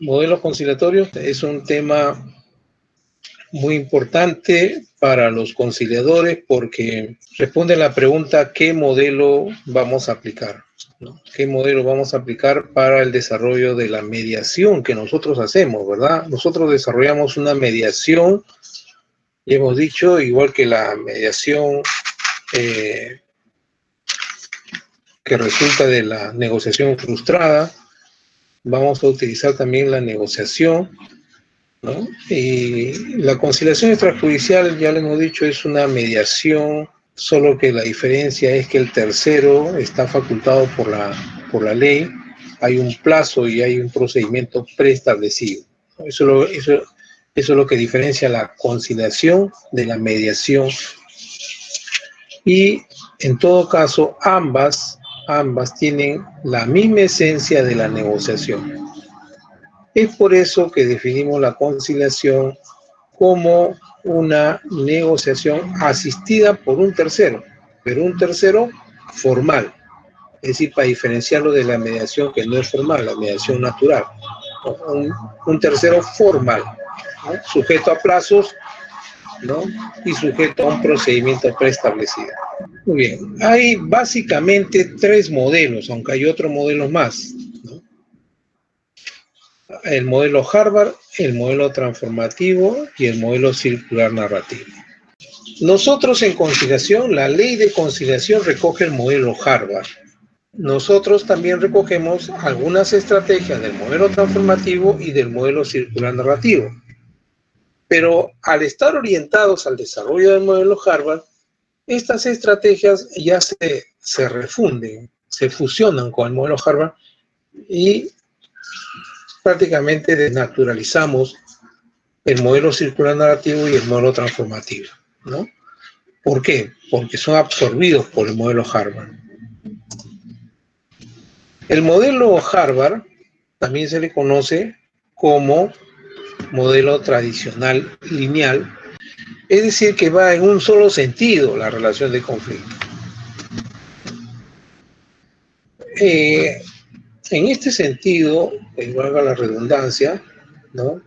Modelos conciliatorios es un tema muy importante para los conciliadores porque responde a la pregunta ¿qué modelo vamos a aplicar? ¿No? ¿Qué modelo vamos a aplicar para el desarrollo de la mediación que nosotros hacemos, verdad? Nosotros desarrollamos una mediación, y hemos dicho, igual que la mediación que resulta de la negociación frustrada, vamos a utilizar también la negociación, ¿no? Y la conciliación extrajudicial, ya le hemos dicho, es una mediación, solo que la diferencia es que el tercero está facultado por la ley, hay un plazo y hay un procedimiento preestablecido. Eso es lo que diferencia la conciliación de la mediación. Y en todo caso, ambas tienen la misma esencia de la negociación. Es por eso que definimos la conciliación como una negociación asistida por un tercero, pero un tercero formal, es decir, para diferenciarlo de la mediación que no es formal, la mediación natural. Un tercero formal, ¿no? Sujeto a plazos, ¿no? Y sujeto a un procedimiento preestablecido. Muy bien, hay básicamente tres modelos, aunque hay otros modelos más, ¿no? El modelo Harvard, el modelo transformativo y el modelo circular narrativo. Nosotros en conciliación, la ley de conciliación recoge el modelo Harvard. Nosotros también recogemos algunas estrategias del modelo transformativo y del modelo circular narrativo. Pero al estar orientados al desarrollo del modelo Harvard, estas estrategias ya se refunden, se fusionan con el modelo Harvard y prácticamente desnaturalizamos el modelo circular narrativo y el modelo transformativo, ¿no? ¿Por qué? Porque son absorbidos por el modelo Harvard. El modelo Harvard también se le conoce como modelo tradicional lineal, es decir, que va en un solo sentido la relación de conflicto. En este sentido, valga la redundancia, ¿no?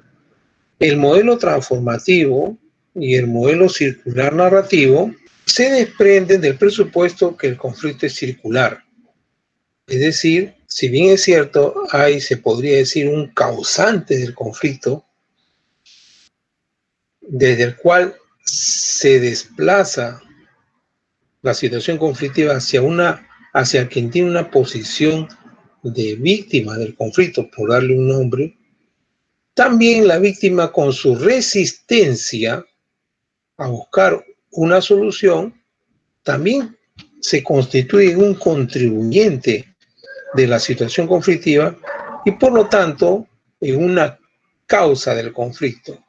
El modelo transformativo y el modelo circular narrativo se desprenden del presupuesto que el conflicto es circular. Es decir, si bien es cierto, se podría decir, un causante del conflicto, desde el cual se desplaza la situación conflictiva hacia quien tiene una posición de víctima del conflicto, por darle un nombre, también la víctima con su resistencia a buscar una solución, también se constituye un contribuyente de la situación conflictiva y por lo tanto en una causa del conflicto.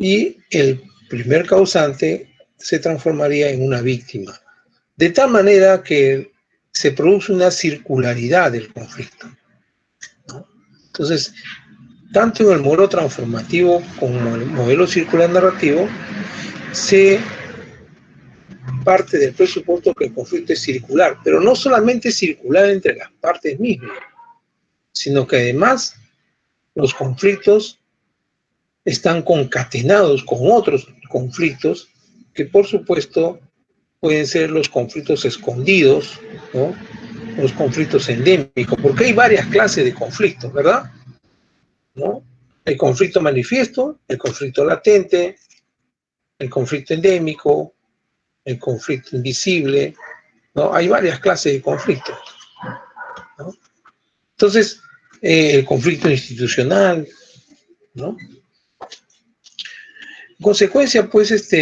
Y el primer causante se transformaría en una víctima, de tal manera que se produce una circularidad del conflicto, ¿no? Entonces, tanto en el modelo transformativo como en el modelo circular narrativo, se parte del presupuesto que el conflicto es circular, pero no solamente circular entre las partes mismas, sino que además los conflictos están concatenados con otros conflictos que por supuesto pueden ser los conflictos escondidos, ¿no? Los conflictos endémicos, porque hay varias clases de conflictos, ¿verdad? ¿No? El conflicto manifiesto, el conflicto latente, el conflicto endémico, el conflicto invisible, ¿no? Hay varias clases de conflictos, ¿no? Entonces, el conflicto institucional, ¿no? En consecuencia, pues,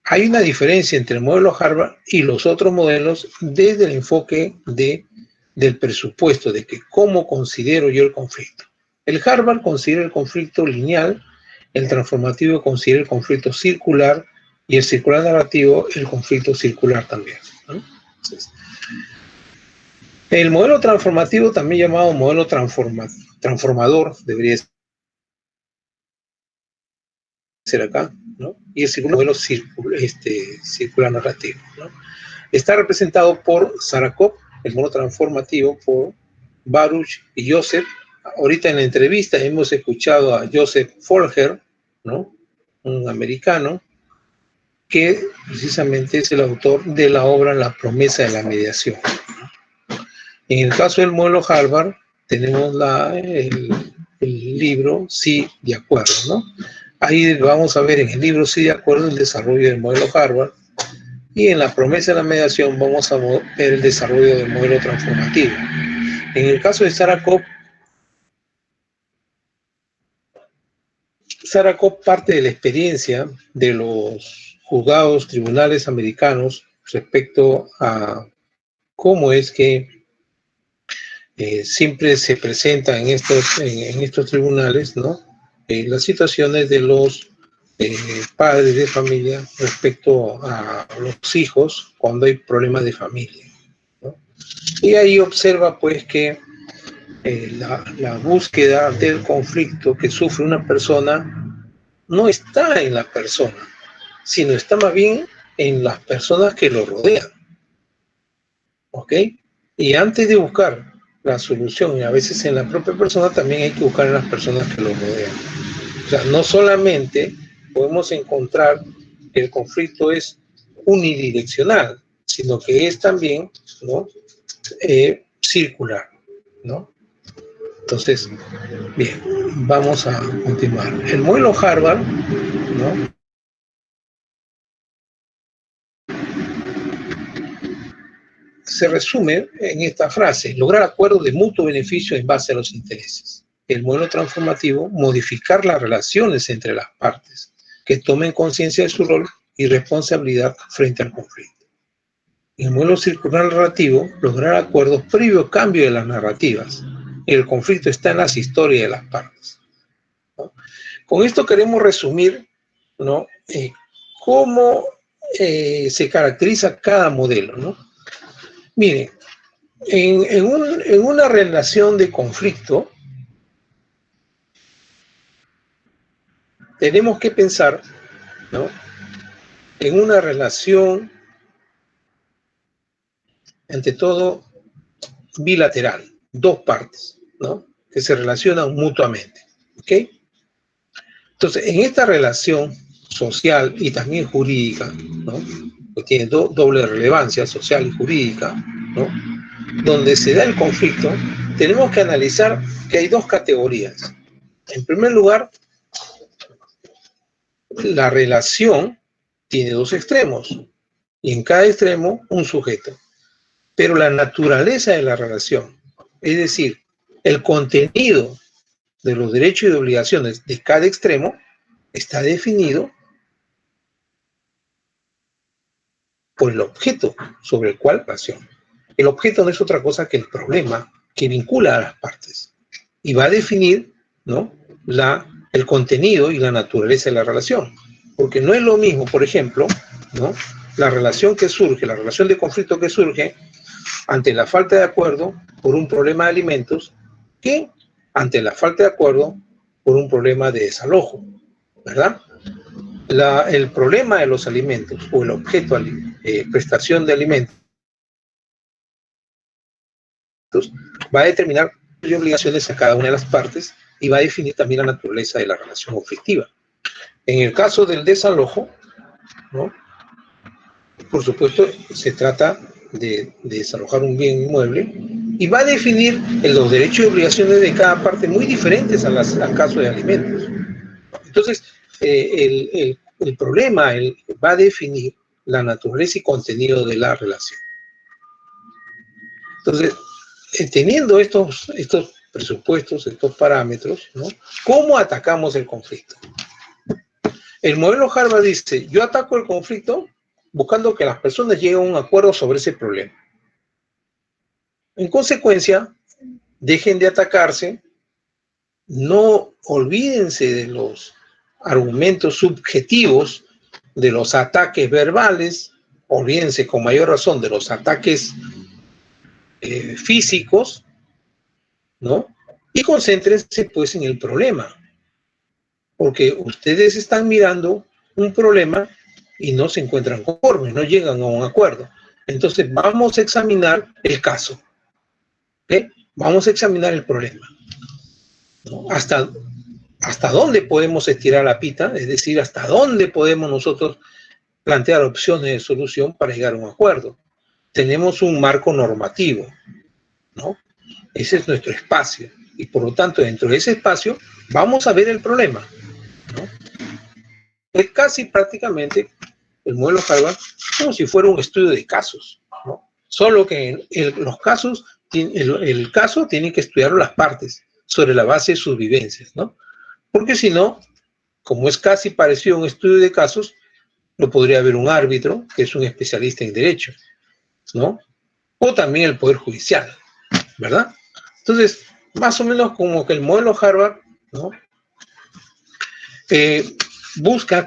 hay una diferencia entre el modelo Harvard y los otros modelos desde el enfoque del presupuesto, de que cómo considero yo el conflicto. El Harvard considera el conflicto lineal, el transformativo considera el conflicto circular y el circular narrativo el conflicto circular también, ¿no? Entonces, el modelo transformativo, también llamado modelo transformador, debería ser acá, ¿no? Y el segundo modelo circular narrativo, ¿no? Está representado por Sarkov, el modelo transformativo, por Baruch y Joseph. Ahorita en la entrevista hemos escuchado a Joseph Folger, ¿no? Un americano, que precisamente es el autor de la obra La promesa de la mediación. En el caso del modelo Harvard, tenemos el libro Sí, de acuerdo, ¿no? Ahí vamos a ver en el libro Sí, de acuerdo, el desarrollo del modelo Harvard, y en la promesa de la mediación vamos a ver el desarrollo del modelo transformativo. En el caso de Sarah Cobb parte de la experiencia de los juzgados, tribunales americanos respecto a cómo es que siempre se presenta en estos tribunales, ¿no? Las situaciones de los padres de familia respecto a los hijos cuando hay problemas de familia, ¿no? Y ahí observa pues que la búsqueda del conflicto que sufre una persona no está en la persona, sino está más bien en las personas que lo rodean, ¿ok? Y antes de buscar la solución, y a veces en la propia persona, también hay que buscar en las personas que lo rodean. O sea, no solamente podemos encontrar que el conflicto es unidireccional, sino que es también, ¿no? Circular, ¿no? Entonces, bien, vamos a continuar. El modelo Harvard, ¿no? Se resume en esta frase: lograr acuerdos de mutuo beneficio en base a los intereses. El modelo transformativo: modificar las relaciones entre las partes, que tomen conciencia de su rol y responsabilidad frente al conflicto. El modelo circular narrativo: lograr acuerdos previo cambio de las narrativas. El conflicto está en las historias de las partes, ¿no? Con esto queremos resumir, ¿no? Cómo se caracteriza cada modelo, ¿no? Miren, en una relación de conflicto, tenemos que pensar, ¿no? En una relación, ante todo, bilateral, dos partes, ¿no? Que se relacionan mutuamente, ¿ok? Entonces, en esta relación social y también jurídica, ¿no? Que tiene doble relevancia, social y jurídica, ¿no? Donde se da el conflicto, tenemos que analizar que hay dos categorías. En primer lugar, la relación tiene dos extremos y en cada extremo un sujeto. Pero la naturaleza de la relación, es decir, el contenido de los derechos y obligaciones de cada extremo, está definido por el objeto sobre el cual relación. El objeto no es otra cosa que el problema que vincula a las partes y va a definir, ¿no?, el contenido y la naturaleza de la relación. Porque no es lo mismo, por ejemplo, ¿no?, la relación que surge, la relación de conflicto que surge ante la falta de acuerdo por un problema de alimentos, que ante la falta de acuerdo por un problema de desalojo, ¿verdad? El problema de los alimentos o el objeto prestación de alimentos va a determinar las obligaciones a cada una de las partes y va a definir también la naturaleza de la relación objetiva. En el caso del desalojo, ¿no?, por supuesto, se trata de desalojar un bien inmueble y va a definir los derechos y obligaciones de cada parte muy diferentes al caso de alimentos. Entonces, el problema va a definir la naturaleza y contenido de la relación. Entonces, teniendo estos presupuestos, estos parámetros, ¿no?, ¿cómo atacamos el conflicto? El modelo Harvard dice: yo ataco el conflicto buscando que las personas lleguen a un acuerdo sobre ese problema. En consecuencia, dejen de atacarse, no olvídense de los argumentos subjetivos, de los ataques verbales, olvídense con mayor razón de los ataques físicos, ¿no? Y concéntrense pues en el problema, porque ustedes están mirando un problema y no se encuentran conformes, no llegan a un acuerdo. Entonces vamos a examinar el caso, ¿ok? vamos a examinar el problema, ¿no? Hasta dónde podemos estirar la pita, es decir, hasta dónde podemos nosotros plantear opciones de solución para llegar a un acuerdo. Tenemos un marco normativo, ¿no? Ese es nuestro espacio. Y por lo tanto, dentro de ese espacio, vamos a ver el problema, ¿no? Es casi prácticamente el modelo Harvard como si fuera un estudio de casos, ¿no? Solo que los casos, el caso tiene que estudiarlo las partes sobre la base de sus vivencias, ¿no? Porque si no, como es casi parecido a un estudio de casos, lo podría haber un árbitro, que es un especialista en derecho, ¿no? O también el Poder Judicial, ¿verdad? Entonces, más o menos como que el modelo Harvard, ¿no? Busca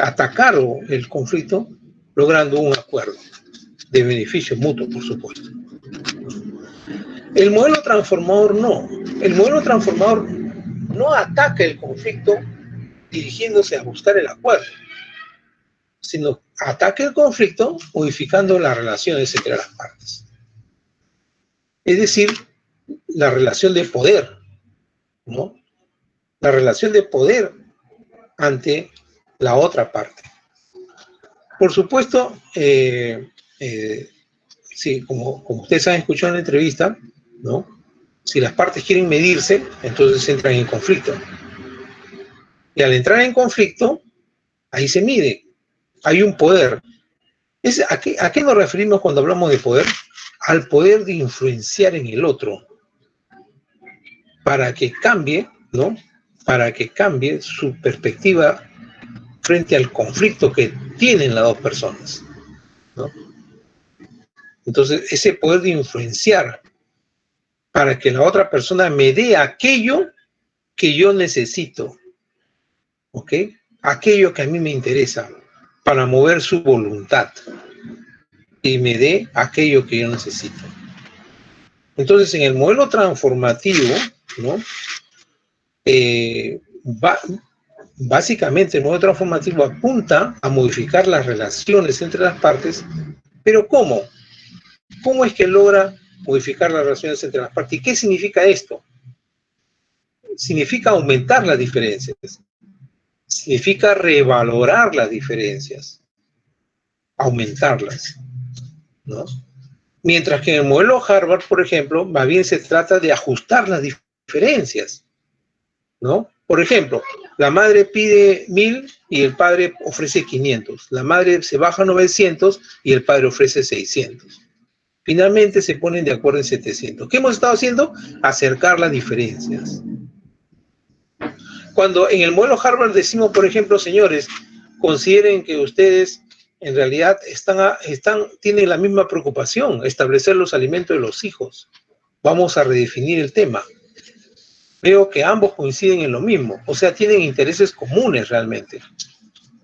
atacar el conflicto logrando un acuerdo de beneficio mutuo, por supuesto. El modelo transformador no. El modelo transformador no ataca el conflicto dirigiéndose a buscar el acuerdo, sino ataca el conflicto modificando las relaciones entre las partes. Es decir, la relación de poder, ¿no? La relación de poder ante la otra parte. Por supuesto, sí, como ustedes han escuchado en la entrevista, ¿no? Si las partes quieren medirse, entonces entran en conflicto. Y al entrar en conflicto, ahí se mide. Hay un poder. ¿A qué nos referimos cuando hablamos de poder? Al poder de influenciar en el otro para que cambie, ¿no? Para que cambie su perspectiva frente al conflicto que tienen las dos personas, ¿no? Entonces, ese poder de influenciar para que la otra persona me dé aquello que yo necesito, ¿ok? Aquello que a mí me interesa para mover su voluntad y me dé aquello que yo necesito. Entonces, en el modelo transformativo, ¿no? Básicamente, el modelo transformativo apunta a modificar las relaciones entre las partes, pero ¿cómo? ¿Cómo es que logra modificar las relaciones entre las partes? ¿Y qué significa esto? Significa aumentar las diferencias, significa revalorar las diferencias, aumentarlas, ¿no? Mientras que en el modelo Harvard, por ejemplo, más bien se trata de ajustar las diferencias, ¿no? Por ejemplo, la madre pide 1.000 y el padre ofrece 500. La madre se baja a 900 y el padre ofrece 600. Finalmente se ponen de acuerdo en 700. ¿Qué hemos estado haciendo? Acercar las diferencias. Cuando en el modelo Harvard decimos, por ejemplo, señores, consideren que ustedes en realidad tienen la misma preocupación, establecer los alimentos de los hijos. Vamos a redefinir el tema. Veo que ambos coinciden en lo mismo, o sea, tienen intereses comunes realmente,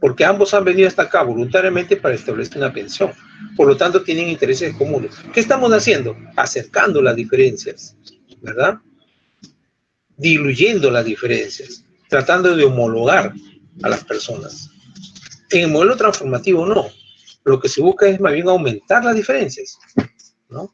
porque ambos han venido hasta acá voluntariamente para establecer una pensión. Por lo tanto, tienen intereses comunes. ¿Qué estamos haciendo? Acercando las diferencias, ¿verdad? Diluyendo las diferencias, tratando de homologar a las personas. En el modelo transformativo no. Lo que se busca es más bien aumentar las diferencias, ¿no?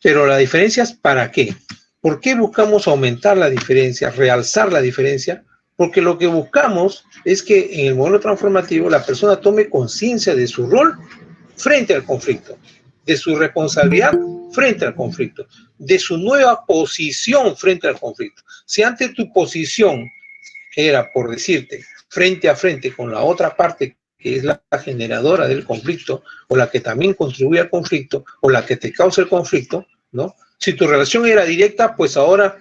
Pero las diferencias, ¿para qué? ¿Por qué buscamos aumentar la diferencia, realzar la diferencia? Porque lo que buscamos es que en el modelo transformativo la persona tome conciencia de su rol frente al conflicto, de su responsabilidad frente al conflicto, de su nueva posición frente al conflicto. Si antes tu posición era, por decirte, frente a frente con la otra parte que es la generadora del conflicto, o la que también contribuye al conflicto, o la que te causa el conflicto, ¿no? Si tu relación era directa, pues ahora,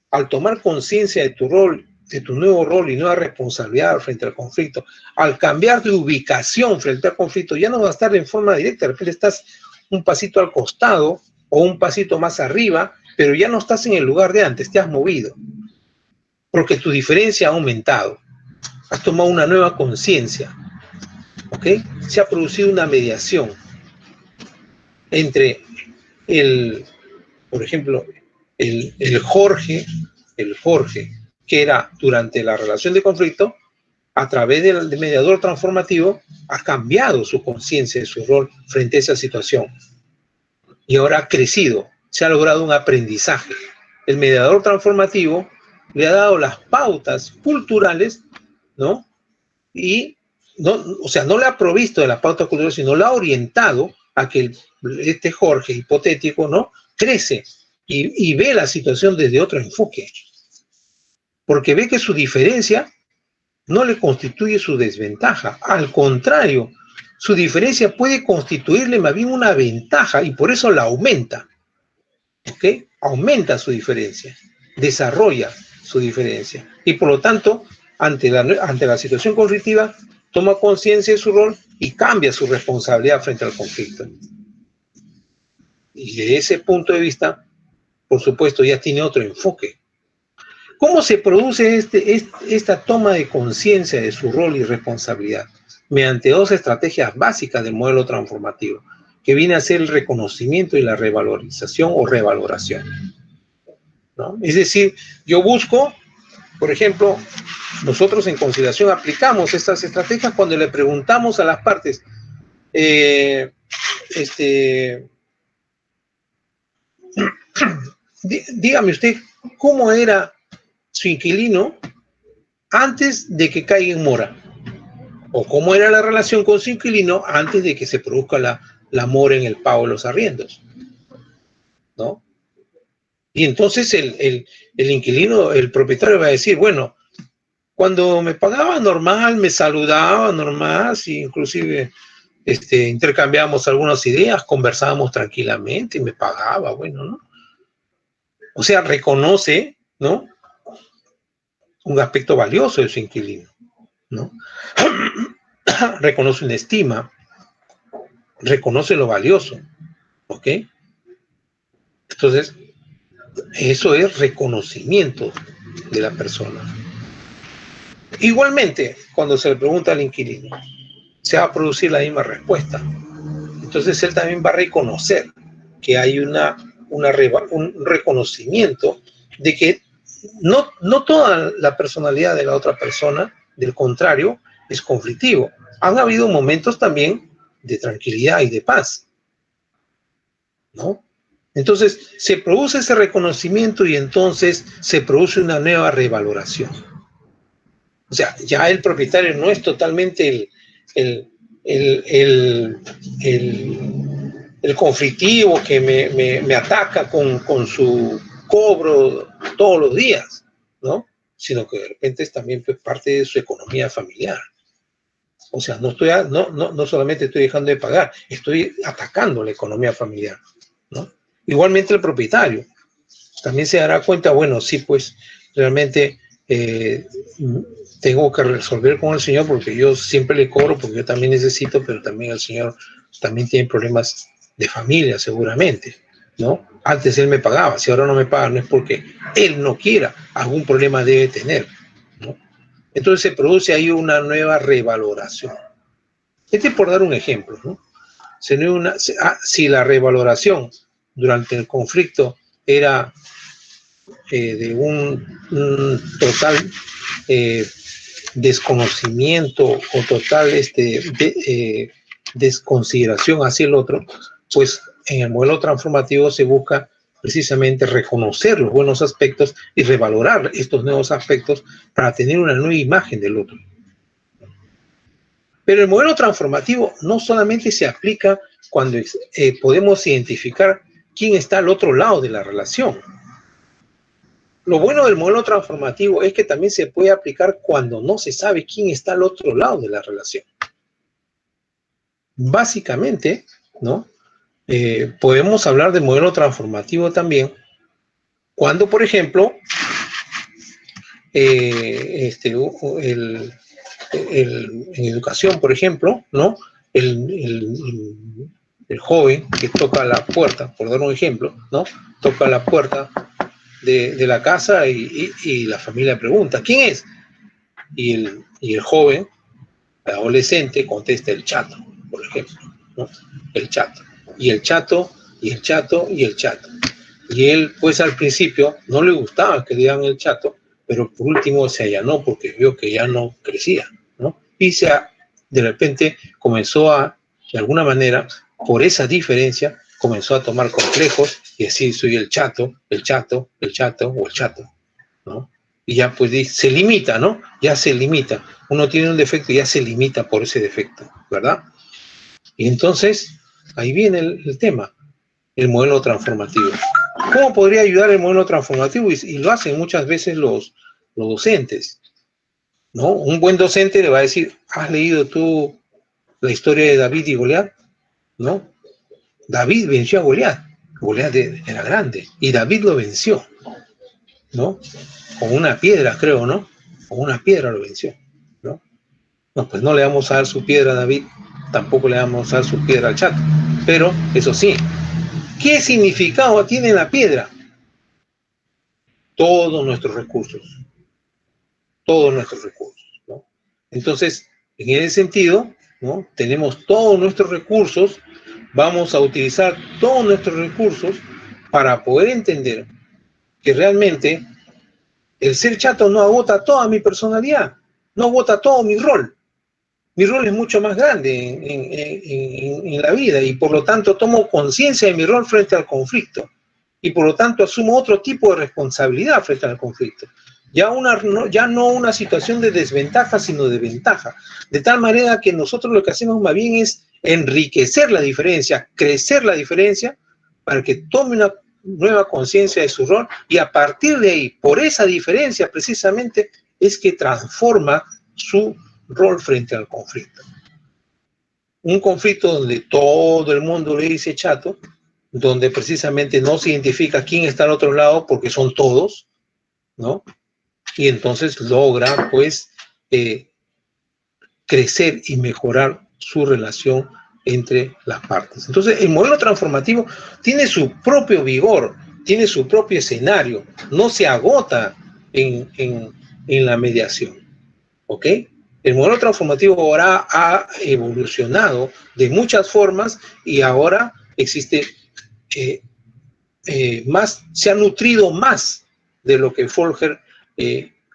al tomar conciencia de tu rol, de tu nuevo rol y nueva responsabilidad frente al conflicto, al cambiar de ubicación frente al conflicto, ya no vas a estar en forma directa, de repente estás un pasito al costado o un pasito más arriba, pero ya no estás en el lugar de antes, te has movido, porque tu diferencia ha aumentado, has tomado una nueva conciencia, ¿ok? Se ha producido una mediación entre por ejemplo, el Jorge, que era durante la relación de conflicto, a través del mediador transformativo, ha cambiado su conciencia de su rol frente a esa situación. y ahora ha crecido, se ha logrado un aprendizaje. El mediador transformativo le ha dado las pautas culturales, ¿no? Y no, o sea, no le ha provisto de las pautas culturales, sino le ha orientado a que este Jorge hipotético, ¿no? Crece y ve la situación desde otro enfoque, porque ve que su diferencia no le constituye su desventaja, al contrario, su diferencia puede constituirle más bien una ventaja y por eso la aumenta, ¿ok? Aumenta su diferencia, desarrolla su diferencia y por lo tanto, ante la situación conflictiva, toma conciencia de su rol y cambia su responsabilidad frente al conflicto. Y desde ese punto de vista, por supuesto, ya tiene otro enfoque. ¿Cómo se produce esta toma de conciencia de su rol y responsabilidad? Mediante dos estrategias básicas del modelo transformativo, que viene a ser el reconocimiento y la revalorización o revaloración, ¿no? Es decir, yo busco, por ejemplo, nosotros en conciliación aplicamos estas estrategias cuando le preguntamos a las partes, dígame usted, ¿cómo era su inquilino antes de que caiga en mora? ¿O cómo era la relación con su inquilino antes de que se produzca la mora en el pago de los arriendos? ¿No? Y entonces el inquilino, el propietario va a decir, bueno, cuando me pagaba normal, me saludaba normal, sí, inclusive intercambiábamos algunas ideas, conversábamos tranquilamente y me pagaba, bueno, ¿no? O sea, reconoce, ¿no? Un aspecto valioso de su inquilino, ¿no? Reconoce una estima, reconoce lo valioso, ¿ok? Entonces, eso es reconocimiento de la persona. Igualmente, cuando se le pregunta al inquilino, se va a producir la misma respuesta. Entonces, él también va a reconocer que hay un reconocimiento de que no toda la personalidad de la otra persona, del contrario, es conflictivo. Han habido momentos también de tranquilidad y de paz, ¿no? Entonces, se produce ese reconocimiento y entonces se produce una nueva revaloración. O sea, ya el propietario no es totalmente el conflictivo que me ataca con su cobro todos los días, ¿no? Sino que de repente es también parte de su economía familiar. O sea, no solamente estoy dejando de pagar, estoy atacando la economía familiar, ¿no? Igualmente el propietario también se dará cuenta, bueno, sí, pues realmente tengo que resolver con el señor porque yo siempre le cobro, porque yo también necesito, pero también el señor también tiene problemas de familia seguramente, ¿no? Antes él me pagaba, si ahora no me paga no es porque él no quiera, algún problema debe tener, ¿no? Entonces se produce ahí una nueva revaloración. Por dar un ejemplo, ¿no? Si la revaloración durante el conflicto era de un total desconocimiento o total desconsideración hacia el otro, pues en el modelo transformativo se busca precisamente reconocer los buenos aspectos y revalorar estos nuevos aspectos para tener una nueva imagen del otro. Pero el modelo transformativo no solamente se aplica cuando podemos identificar quién está al otro lado de la relación. Lo bueno del modelo transformativo es que también se puede aplicar cuando no se sabe quién está al otro lado de la relación. Básicamente, ¿no? Podemos hablar de modelo transformativo también cuando, por ejemplo, en educación, por ejemplo, ¿no? El joven que toca la puerta, por dar un ejemplo, ¿no? Toca la puerta de la casa y la familia pregunta, ¿quién es? Y el joven, el adolescente, contesta el chato, por ejemplo, ¿no? El chato. Y el chato, y el chato, y el chato. Y él, pues al principio, no le gustaba que le digan el chato, pero por último se allanó porque vio que ya no crecía, ¿no? Y de repente comenzó a, de alguna manera, por esa diferencia, comenzó a tomar complejos y decir soy el chato, el chato, el chato o el chato, ¿no? Y ya pues se limita, ¿no? Ya se limita. Uno tiene un defecto y ya se limita por ese defecto, ¿verdad? Y entonces, ahí viene el tema, el modelo transformativo. ¿Cómo podría ayudar el modelo transformativo? Y lo hacen muchas veces los docentes, ¿no? Un buen docente le va a decir, ¿has leído tú la historia de David y Goliat? ¿No? David venció a Goliat. Goliat era grande y David lo venció, ¿no? Con una piedra, creo, ¿no? Con una piedra lo venció, ¿no? No, pues no le vamos a dar su piedra a David, tampoco le vamos a dar su piedra al chato. Pero, eso sí, ¿qué significado tiene la piedra? Todos nuestros recursos, ¿no? Entonces, en ese sentido, ¿no? Tenemos todos nuestros recursos, vamos a utilizar todos nuestros recursos para poder entender que realmente el ser chato no agota toda mi personalidad, no agota todo mi rol. Mi rol es mucho más grande en la vida y por lo tanto tomo conciencia de mi rol frente al conflicto y por lo tanto asumo otro tipo de responsabilidad frente al conflicto. Ya no una situación de desventaja, sino de ventaja. De tal manera que nosotros lo que hacemos más bien es enriquecer la diferencia, crecer la diferencia para que tome una nueva conciencia de su rol y a partir de ahí, por esa diferencia precisamente, es que transforma su rol frente al conflicto. Un conflicto donde todo el mundo le dice chato, donde precisamente no se identifica quién está al otro lado porque son todos, ¿no? Y entonces logra, pues, crecer y mejorar su relación entre las partes. Entonces, el modelo transformativo tiene su propio vigor, tiene su propio escenario, no se agota en la mediación, ¿ok? El modelo transformativo ahora ha evolucionado de muchas formas y ahora existe más, se ha nutrido más de lo que Folger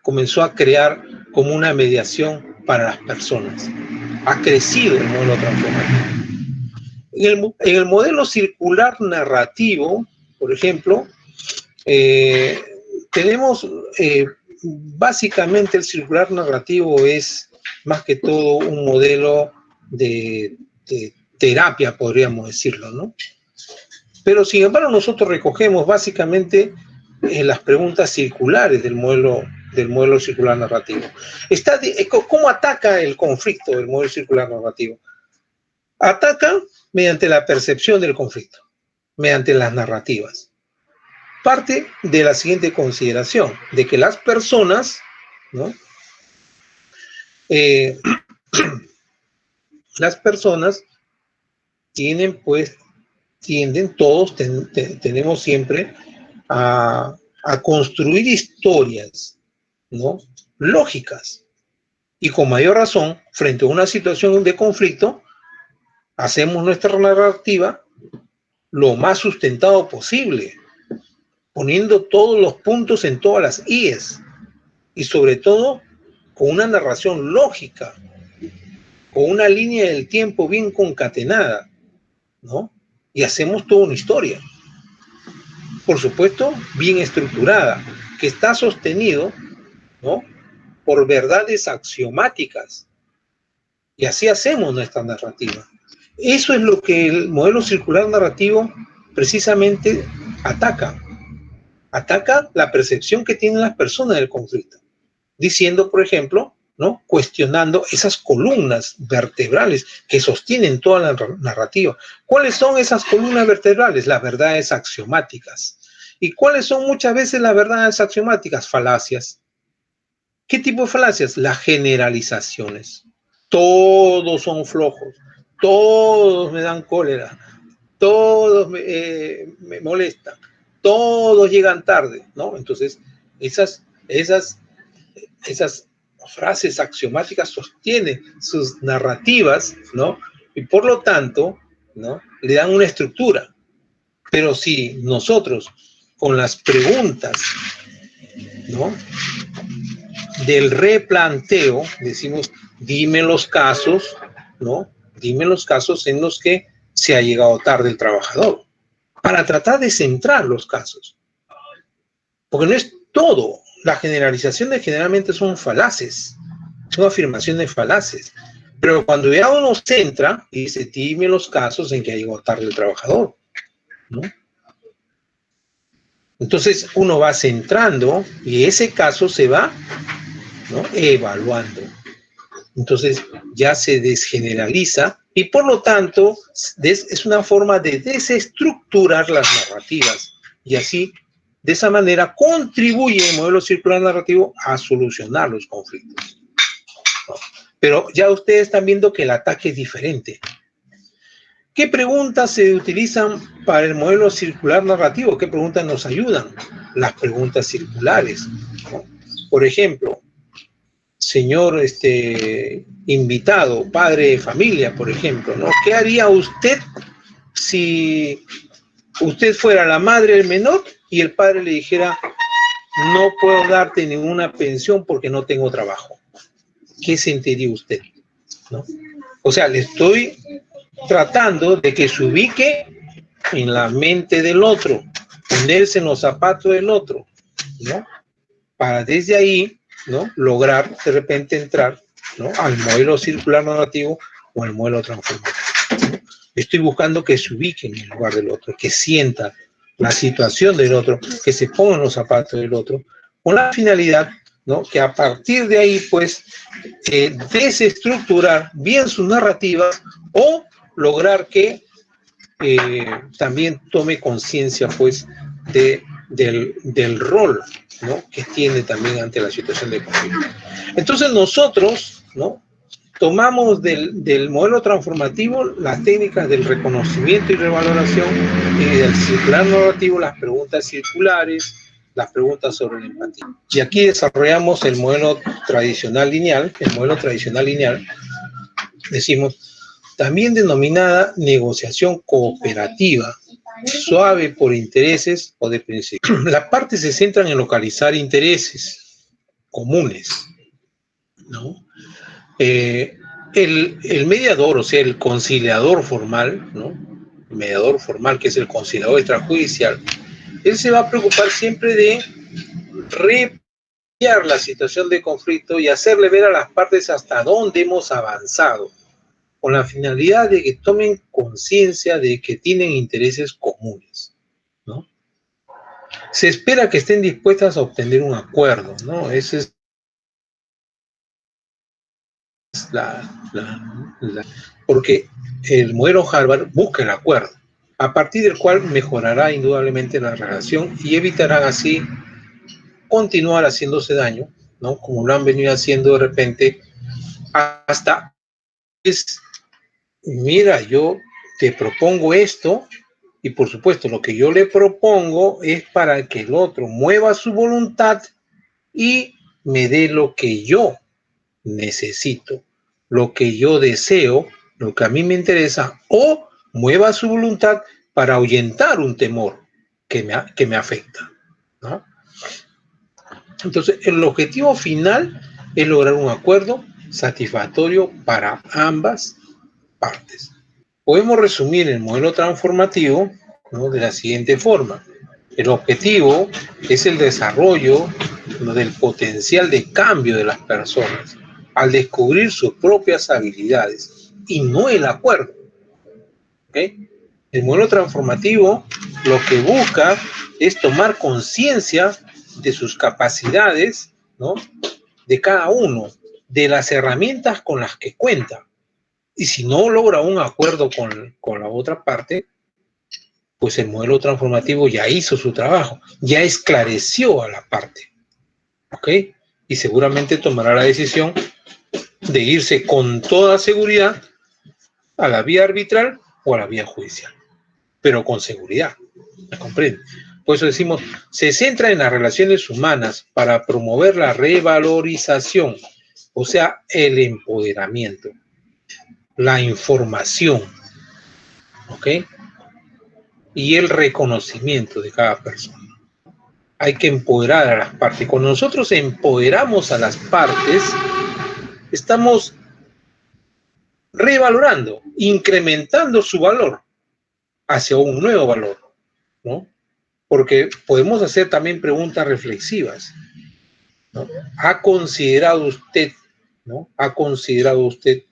comenzó a crear como una mediación para las personas. Ha crecido el modelo transformativo. En el modelo circular narrativo, por ejemplo, tenemos básicamente el circular narrativo es más que todo un modelo de terapia, podríamos decirlo, ¿no? Pero sin embargo nosotros recogemos básicamente las preguntas circulares del modelo circular narrativo. ¿Cómo ataca el conflicto del modelo circular narrativo? Ataca mediante la percepción del conflicto, mediante las narrativas. Parte de la siguiente consideración, de que las personas, ¿no? Las personas tienen, pues, todos tenemos siempre a construir historias, ¿no? Lógicas. Y con mayor razón, frente a una situación de conflicto, hacemos nuestra narrativa lo más sustentado posible, poniendo todos los puntos en todas las IES y sobre todo con una narración lógica, con una línea del tiempo bien concatenada, ¿no? Y hacemos toda una historia, por supuesto, bien estructurada, que está sostenido, ¿no? Por verdades axiomáticas. Y así hacemos nuestra narrativa. Eso es lo que el modelo circular narrativo precisamente ataca. Ataca la percepción que tienen las personas del conflicto, diciendo, por ejemplo, ¿no? Cuestionando esas columnas vertebrales que sostienen toda la narrativa. ¿Cuáles son esas columnas vertebrales? Las verdades axiomáticas. ¿Y cuáles son muchas veces las verdades axiomáticas? Falacias. ¿Qué tipo de falacias? Las generalizaciones. Todos son flojos, todos me dan cólera, todos me molestan, todos llegan tarde, ¿no? Entonces, esas frases axiomáticas sostienen sus narrativas, ¿no? Y por lo tanto, ¿no? Le dan una estructura. Pero si nosotros, con las preguntas, ¿no? Del replanteo, decimos, dime los casos, ¿no? Dime los casos en los que se ha llegado tarde el trabajador. para tratar de centrar los casos. Porque no es todo. Las generalizaciones generalmente son falaces, son afirmaciones falaces. Pero cuando ya uno centra y se time los casos en que ha llegado tarde el trabajador, ¿no? Entonces uno va centrando y ese caso se va, ¿no?, evaluando. Entonces ya se desgeneraliza y por lo tanto es una forma de desestructurar las narrativas y así, de esa manera, contribuye el modelo circular narrativo a solucionar los conflictos. ¿No? Pero ya ustedes están viendo que el ataque es diferente. ¿Qué preguntas se utilizan para el modelo circular narrativo? ¿Qué preguntas nos ayudan? Las preguntas circulares, ¿no? Por ejemplo, señor invitado, padre de familia, por ejemplo, ¿no? ¿Qué haría usted si usted fuera la madre del menor y el padre le dijera, no puedo darte ninguna pensión porque no tengo trabajo? ¿Qué sentiría usted? ¿No? O sea, le estoy tratando de que se ubique en la mente del otro, ponerse en los zapatos del otro, ¿no? Para desde ahí, ¿no?, lograr de repente entrar, ¿no?, al modelo circular narrativo o al modelo transformador. Estoy buscando que se ubique en el lugar del otro, que sienta la situación del otro, que se ponga en los zapatos del otro, con la finalidad, ¿no?, que a partir de ahí, pues, desestructurar bien su narrativa o lograr que también tome conciencia, pues, del rol, ¿no?, que tiene también ante la situación de conflicto. Entonces nosotros, ¿no?, tomamos del modelo transformativo las técnicas del reconocimiento y revaloración y del circular narrativo las preguntas circulares, las preguntas sobre la empatía. Y aquí desarrollamos el modelo tradicional lineal, decimos, también denominada negociación cooperativa, suave por intereses o de principios. Las partes se centran en localizar intereses comunes, ¿no? El mediador, o sea, el conciliador formal, ¿no?, el mediador formal, que es el conciliador extrajudicial, él se va a preocupar siempre de remediar la situación de conflicto y hacerle ver a las partes hasta dónde hemos avanzado, con la finalidad de que tomen conciencia de que tienen intereses comunes, ¿no? Se espera que estén dispuestas a obtener un acuerdo, ¿no? Esa es porque el modelo Harvard busca el acuerdo, a partir del cual mejorará indudablemente la relación y evitarán así continuar haciéndose daño, ¿no?, como lo han venido haciendo de repente hasta, es, mira, yo te propongo esto y por supuesto lo que yo le propongo es para que el otro mueva su voluntad y me dé lo que yo necesito, lo que yo deseo, lo que a mí me interesa, o mueva su voluntad para ahuyentar un temor que me afecta, ¿no? Entonces, el objetivo final es lograr un acuerdo satisfactorio para ambas partes. Podemos resumir el modelo transformativo, ¿no?, de la siguiente forma. El objetivo es el desarrollo, ¿no?, del potencial de cambio de las personas al descubrir sus propias habilidades y no el acuerdo. ¿Okay? El modelo transformativo lo que busca es tomar conciencia de sus capacidades, ¿no?, de cada uno, de las herramientas con las que cuenta. Y si no logra un acuerdo con la otra parte, pues el modelo transformativo ya hizo su trabajo, ya esclareció a la parte, ¿ok? Y seguramente tomará la decisión de irse con toda seguridad a la vía arbitral o a la vía judicial, pero con seguridad, ¿me comprende? Por eso decimos, se centra en las relaciones humanas para promover la revalorización, o sea, el empoderamiento, la información, ¿ok?, y el reconocimiento de cada persona. Hay que empoderar a las partes. Cuando nosotros empoderamos a las partes, estamos revalorando, incrementando su valor hacia un nuevo valor. ¿no? Porque podemos hacer también preguntas reflexivas, ¿no? ¿Ha considerado usted, ¿no? ¿Ha considerado usted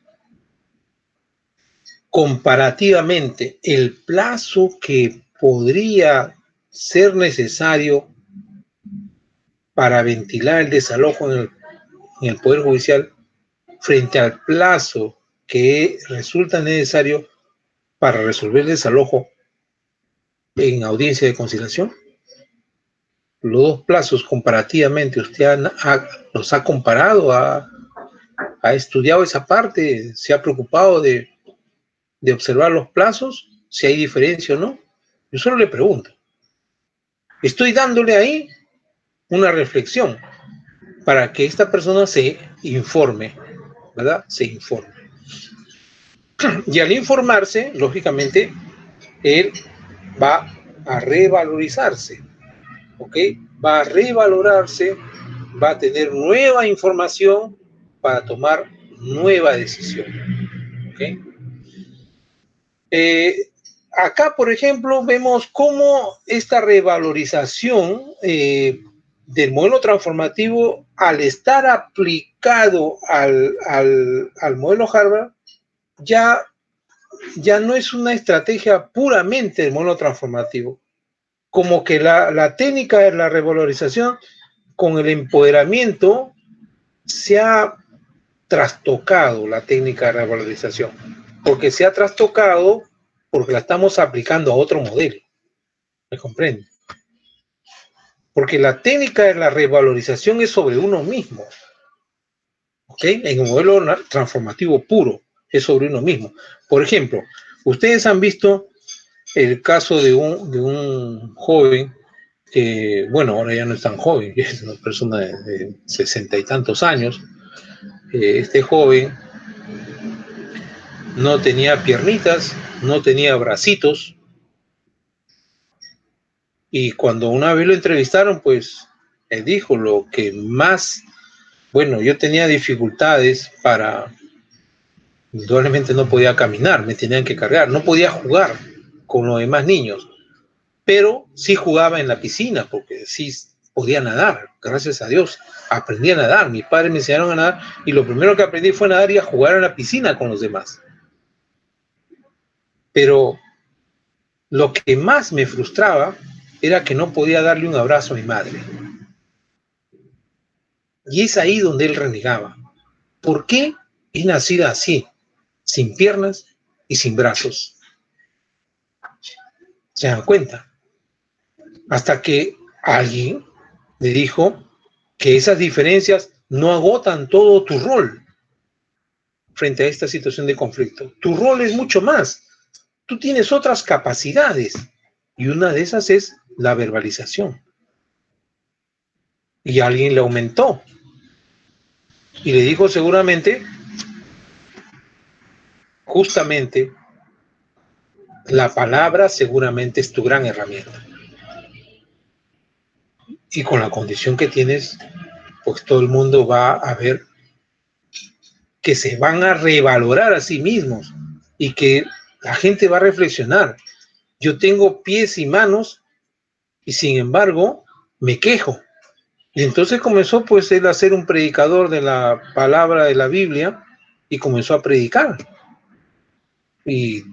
comparativamente el plazo que podría ser necesario para ventilar el desalojo en el Poder Judicial frente al plazo que resulta necesario para resolver el desalojo en audiencia de conciliación? Los dos plazos comparativamente, ¿usted los ha comparado, ha estudiado esa parte, se ha preocupado de observar los plazos, si hay diferencia o no? Yo solo le pregunto. Estoy dándole ahí una reflexión para que esta persona se informe, ¿verdad? Se informe. Y al informarse, lógicamente, él va a revalorizarse, ¿ok? Va a revalorarse, va a tener nueva información para tomar nueva decisión, ¿ok? Acá, por ejemplo, vemos cómo esta revalorización del modelo transformativo, al estar aplicado al modelo Harvard, ya no es una estrategia puramente del modelo transformativo. Como que la técnica de la revalorización con el empoderamiento se ha trastocado la técnica de revalorización, porque se ha trastocado porque la estamos aplicando a otro modelo. ¿Me comprende? Porque la técnica de la revalorización es sobre uno mismo, ¿ok? En el modelo transformativo puro es sobre uno mismo. Por ejemplo, ustedes han visto el caso de un joven que, bueno, ahora ya no es tan joven, es una persona de 60 y tantos años. Este joven no tenía piernitas, no tenía bracitos, y cuando una vez lo entrevistaron, pues él dijo lo que más, bueno, yo tenía dificultades indudablemente no podía caminar, me tenían que cargar, no podía jugar con los demás niños, pero sí jugaba en la piscina, porque sí podía nadar, gracias a Dios, aprendí a nadar, mis padres me enseñaron a nadar, y lo primero que aprendí fue a nadar y a jugar en la piscina con los demás. Pero lo que más me frustraba era que no podía darle un abrazo a mi madre. Y es ahí donde él renegaba. ¿Por qué es nacida así, sin piernas y sin brazos? ¿Se dan cuenta? Hasta que alguien le dijo que esas diferencias no agotan todo tu rol frente a esta situación de conflicto. Tu rol es mucho más. Tú tienes otras capacidades y una de esas es la verbalización. Y alguien le aumentó y le dijo seguramente, justamente, la palabra seguramente es tu gran herramienta. Y con la condición que tienes, pues todo el mundo va a ver que se van a revalorar a sí mismos y que la gente va a reflexionar. Yo tengo pies y manos y sin embargo me quejo. Y entonces comenzó pues él a ser un predicador de la palabra de la Biblia y comenzó a predicar. Y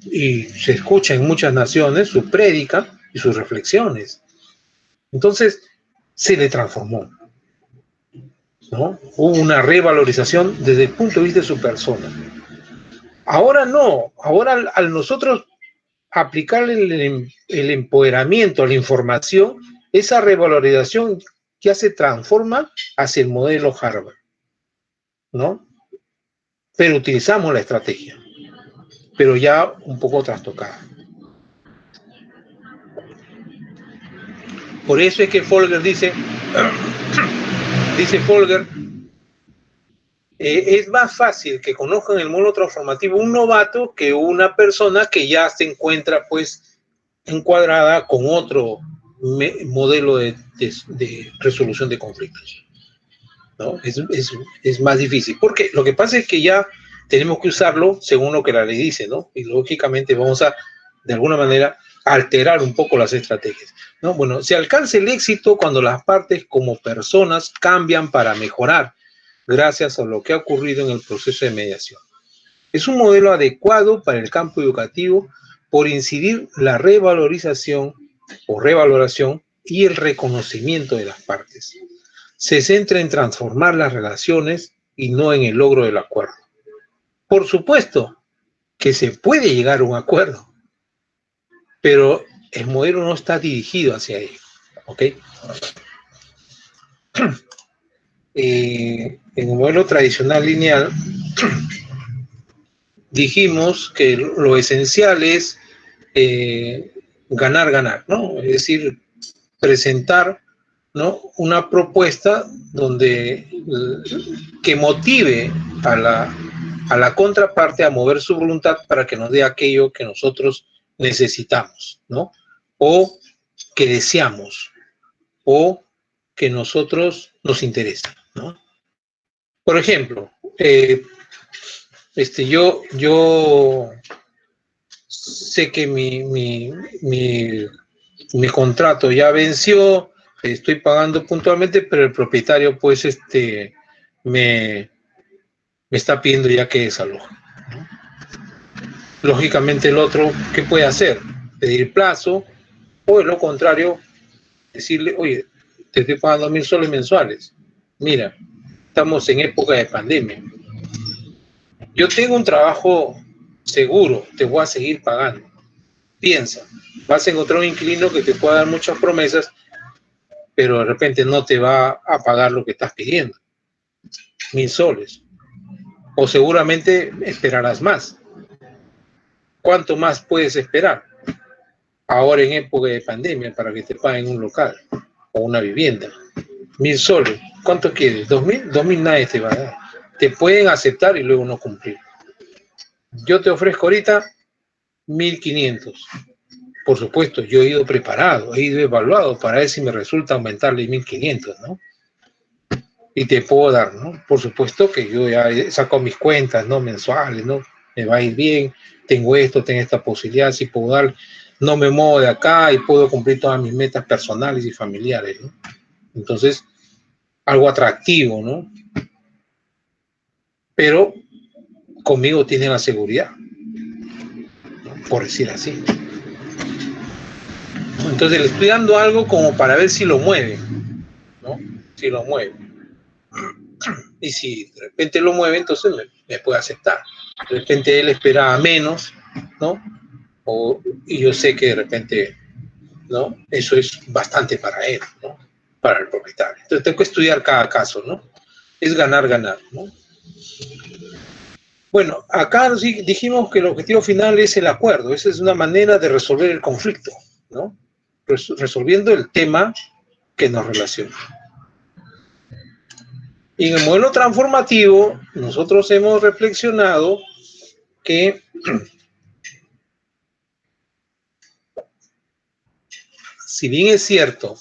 se escucha en muchas naciones su prédica y sus reflexiones. Entonces se le transformó, ¿no? Hubo una revalorización desde el punto de vista de su persona. Ahora no, ahora al nosotros aplicar el empoderamiento a la información, esa revalorización ya se transforma hacia el modelo Harvard, ¿no? Pero utilizamos la estrategia, pero ya un poco trastocada. Por eso es que Folger dice Folger, es más fácil que conozcan el modelo transformativo un novato que una persona que ya se encuentra pues encuadrada con otro modelo de resolución de conflictos, ¿no? Es más difícil, porque lo que pasa es que ya tenemos que usarlo según lo que la ley dice, ¿no? Y lógicamente vamos a, de alguna manera, alterar un poco las estrategias, ¿no? Bueno, se alcanza el éxito cuando las partes como personas cambian para mejorar, gracias a lo que ha ocurrido en el proceso de mediación. Es un modelo adecuado para el campo educativo por incidir la revalorización o revaloración y el reconocimiento de las partes. Se centra en transformar las relaciones y no en el logro del acuerdo. Por supuesto que se puede llegar a un acuerdo, pero el modelo no está dirigido hacia ello, ¿ok? En el modelo tradicional lineal dijimos que lo esencial es ganar, ganar, ¿no? Es decir, presentar, ¿no?, una propuesta donde que motive a la contraparte a mover su voluntad para que nos dé aquello que nosotros necesitamos, ¿no? O que deseamos, o que nosotros nos interesa, ¿no? Por ejemplo, yo sé que mi contrato ya venció, estoy pagando puntualmente, pero el propietario pues me está pidiendo ya que desaloje, ¿no? Lógicamente el otro, ¿qué puede hacer? Pedir plazo, o de lo contrario, decirle, oye, te estoy pagando 1.000 soles mensuales. Mira, estamos en época de pandemia. Yo tengo un trabajo seguro, te voy a seguir pagando. Piensa, vas a encontrar un inquilino que te pueda dar muchas promesas, pero de repente no te va a pagar lo que estás pidiendo, 1.000 soles. O seguramente esperarás más. ¿Cuánto más puedes esperar ahora en época de pandemia para que te paguen un local o una vivienda? 1.000 soles. ¿Cuánto quieres? 2.000. 2.000 nadie te va a dar. Te pueden aceptar y luego no cumplir. Yo te ofrezco ahorita 1.500. Por supuesto, yo he ido preparado, he ido evaluado para ver si me resulta aumentarle 1.500, ¿no? Y te puedo dar, ¿no? Por supuesto que yo ya saco mis cuentas, ¿no?, mensuales, ¿no? Me va a ir bien, tengo esto, tengo esta posibilidad, si puedo dar, no me muevo de acá y puedo cumplir todas mis metas personales y familiares, ¿no? Entonces, algo atractivo, ¿no? Pero conmigo tienen la seguridad, ¿no?, por decir así. Entonces le estoy dando algo como para ver si lo mueve, ¿no? Si lo mueve. Y si de repente lo mueve, entonces me puede aceptar. De repente él esperaba menos, ¿no? Y yo sé que de repente, ¿no?, eso es bastante para él, ¿no?, para el propietario. Entonces tengo que estudiar cada caso, ¿no? Es ganar, ganar, ¿no? Bueno, acá dijimos que el objetivo final es el acuerdo. Esa es una manera de resolver el conflicto, ¿no? Resolviendo el tema que nos relaciona. Y en el modelo transformativo, nosotros hemos reflexionado que si bien es cierto,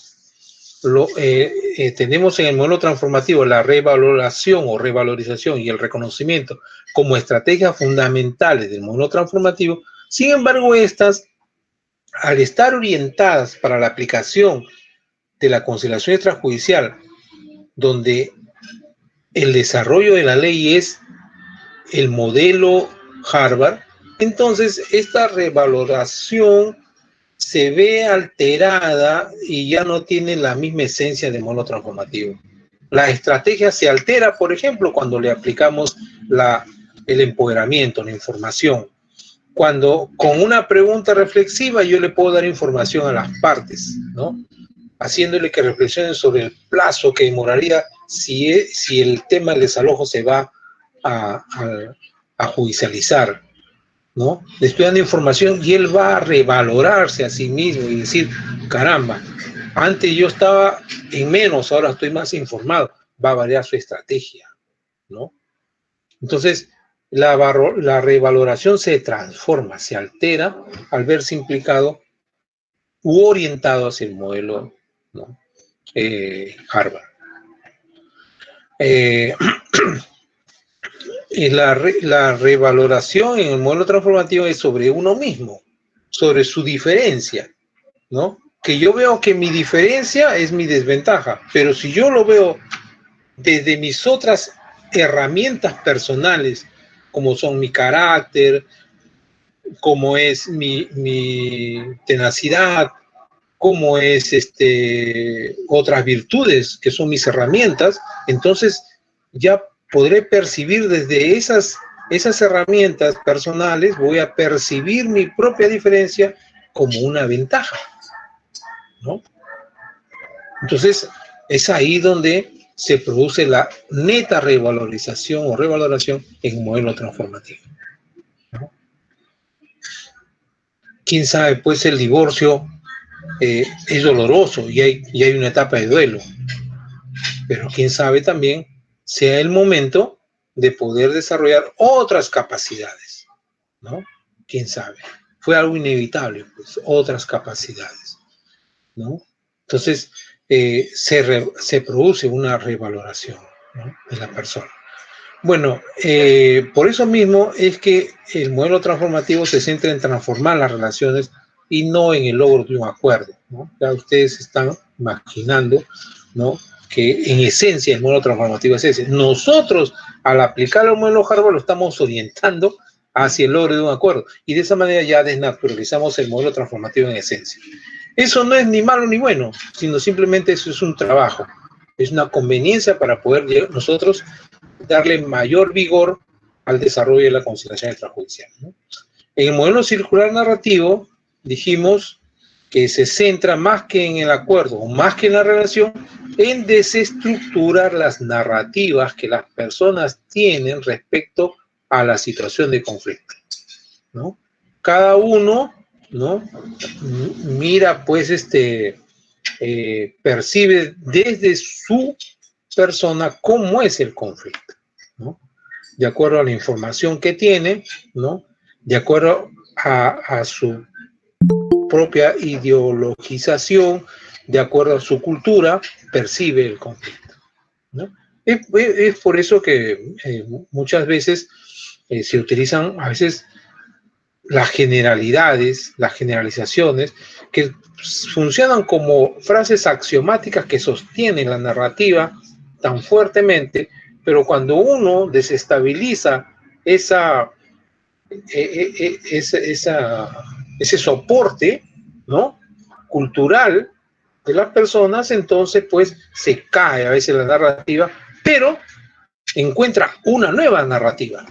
tenemos en el modelo transformativo la revaloración o revalorización y el reconocimiento como estrategias fundamentales del modelo transformativo, sin embargo, estas, al estar orientadas para la aplicación de la conciliación extrajudicial, donde el desarrollo de la ley es el modelo Harvard, entonces esta revaloración se ve alterada y ya no tiene la misma esencia de modelo transformativo. La estrategia se altera, por ejemplo, cuando le aplicamos el empoderamiento, la información. Cuando con una pregunta reflexiva yo le puedo dar información a las partes, ¿no?, haciéndole que reflexionen sobre el plazo que demoraría si el tema del desalojo se va a judicializar, ¿no? Le estoy dando información y él va a revalorarse a sí mismo y decir, caramba, antes yo estaba en menos, ahora estoy más informado. Va a variar su estrategia, ¿no? Entonces, la revaloración se transforma, se altera al verse implicado u orientado hacia el modelo, ¿no?, Harvard. Y la revaloración en el modelo transformativo es sobre uno mismo, sobre su diferencia, ¿no? Que yo veo que mi diferencia es mi desventaja, pero si yo lo veo desde mis otras herramientas personales, como son mi carácter, como es mi tenacidad, como es otras virtudes que son mis herramientas, entonces ya podré percibir desde esas herramientas personales, voy a percibir mi propia diferencia como una ventaja, ¿no? Entonces, es ahí donde se produce la neta revalorización o revaloración en un modelo transformativo, ¿no? Quién sabe, pues el divorcio es doloroso y hay una etapa de duelo, pero quién sabe también sea el momento de poder desarrollar otras capacidades, ¿no? Quién sabe. Fue algo inevitable, pues, otras capacidades, ¿no? Entonces, se produce una revaloración, ¿no?, de la persona. Bueno, por eso mismo es que el modelo transformativo se centra en transformar las relaciones y no en el logro de un acuerdo, ¿no? Ya ustedes están imaginando, ¿no?, que en esencia el modelo transformativo es ese. Nosotros, al aplicar el modelo Harvard, lo estamos orientando hacia el logro de un acuerdo y de esa manera ya desnaturalizamos el modelo transformativo en esencia. Eso no es ni malo ni bueno, sino simplemente eso es un trabajo, es una conveniencia para poder nosotros darle mayor vigor al desarrollo de la conciliación extrajudicial, ¿no? En el modelo circular narrativo dijimos que se centra más que en el acuerdo o más que en la relación en desestructurar las narrativas que las personas tienen respecto a la situación de conflicto, ¿no? Cada uno, ¿no?, mira, pues, percibe desde su persona cómo es el conflicto, ¿no?, de acuerdo a la información que tiene, ¿no?, de acuerdo a su propia ideologización, de acuerdo a su cultura, percibe el conflicto, ¿no? Es por eso que muchas veces se utilizan a veces las generalidades, las generalizaciones, que funcionan como frases axiomáticas que sostienen la narrativa tan fuertemente, pero cuando uno desestabiliza ese soporte, ¿no?, cultural de las personas, entonces pues se cae a veces la narrativa, pero encuentra una nueva narrativa,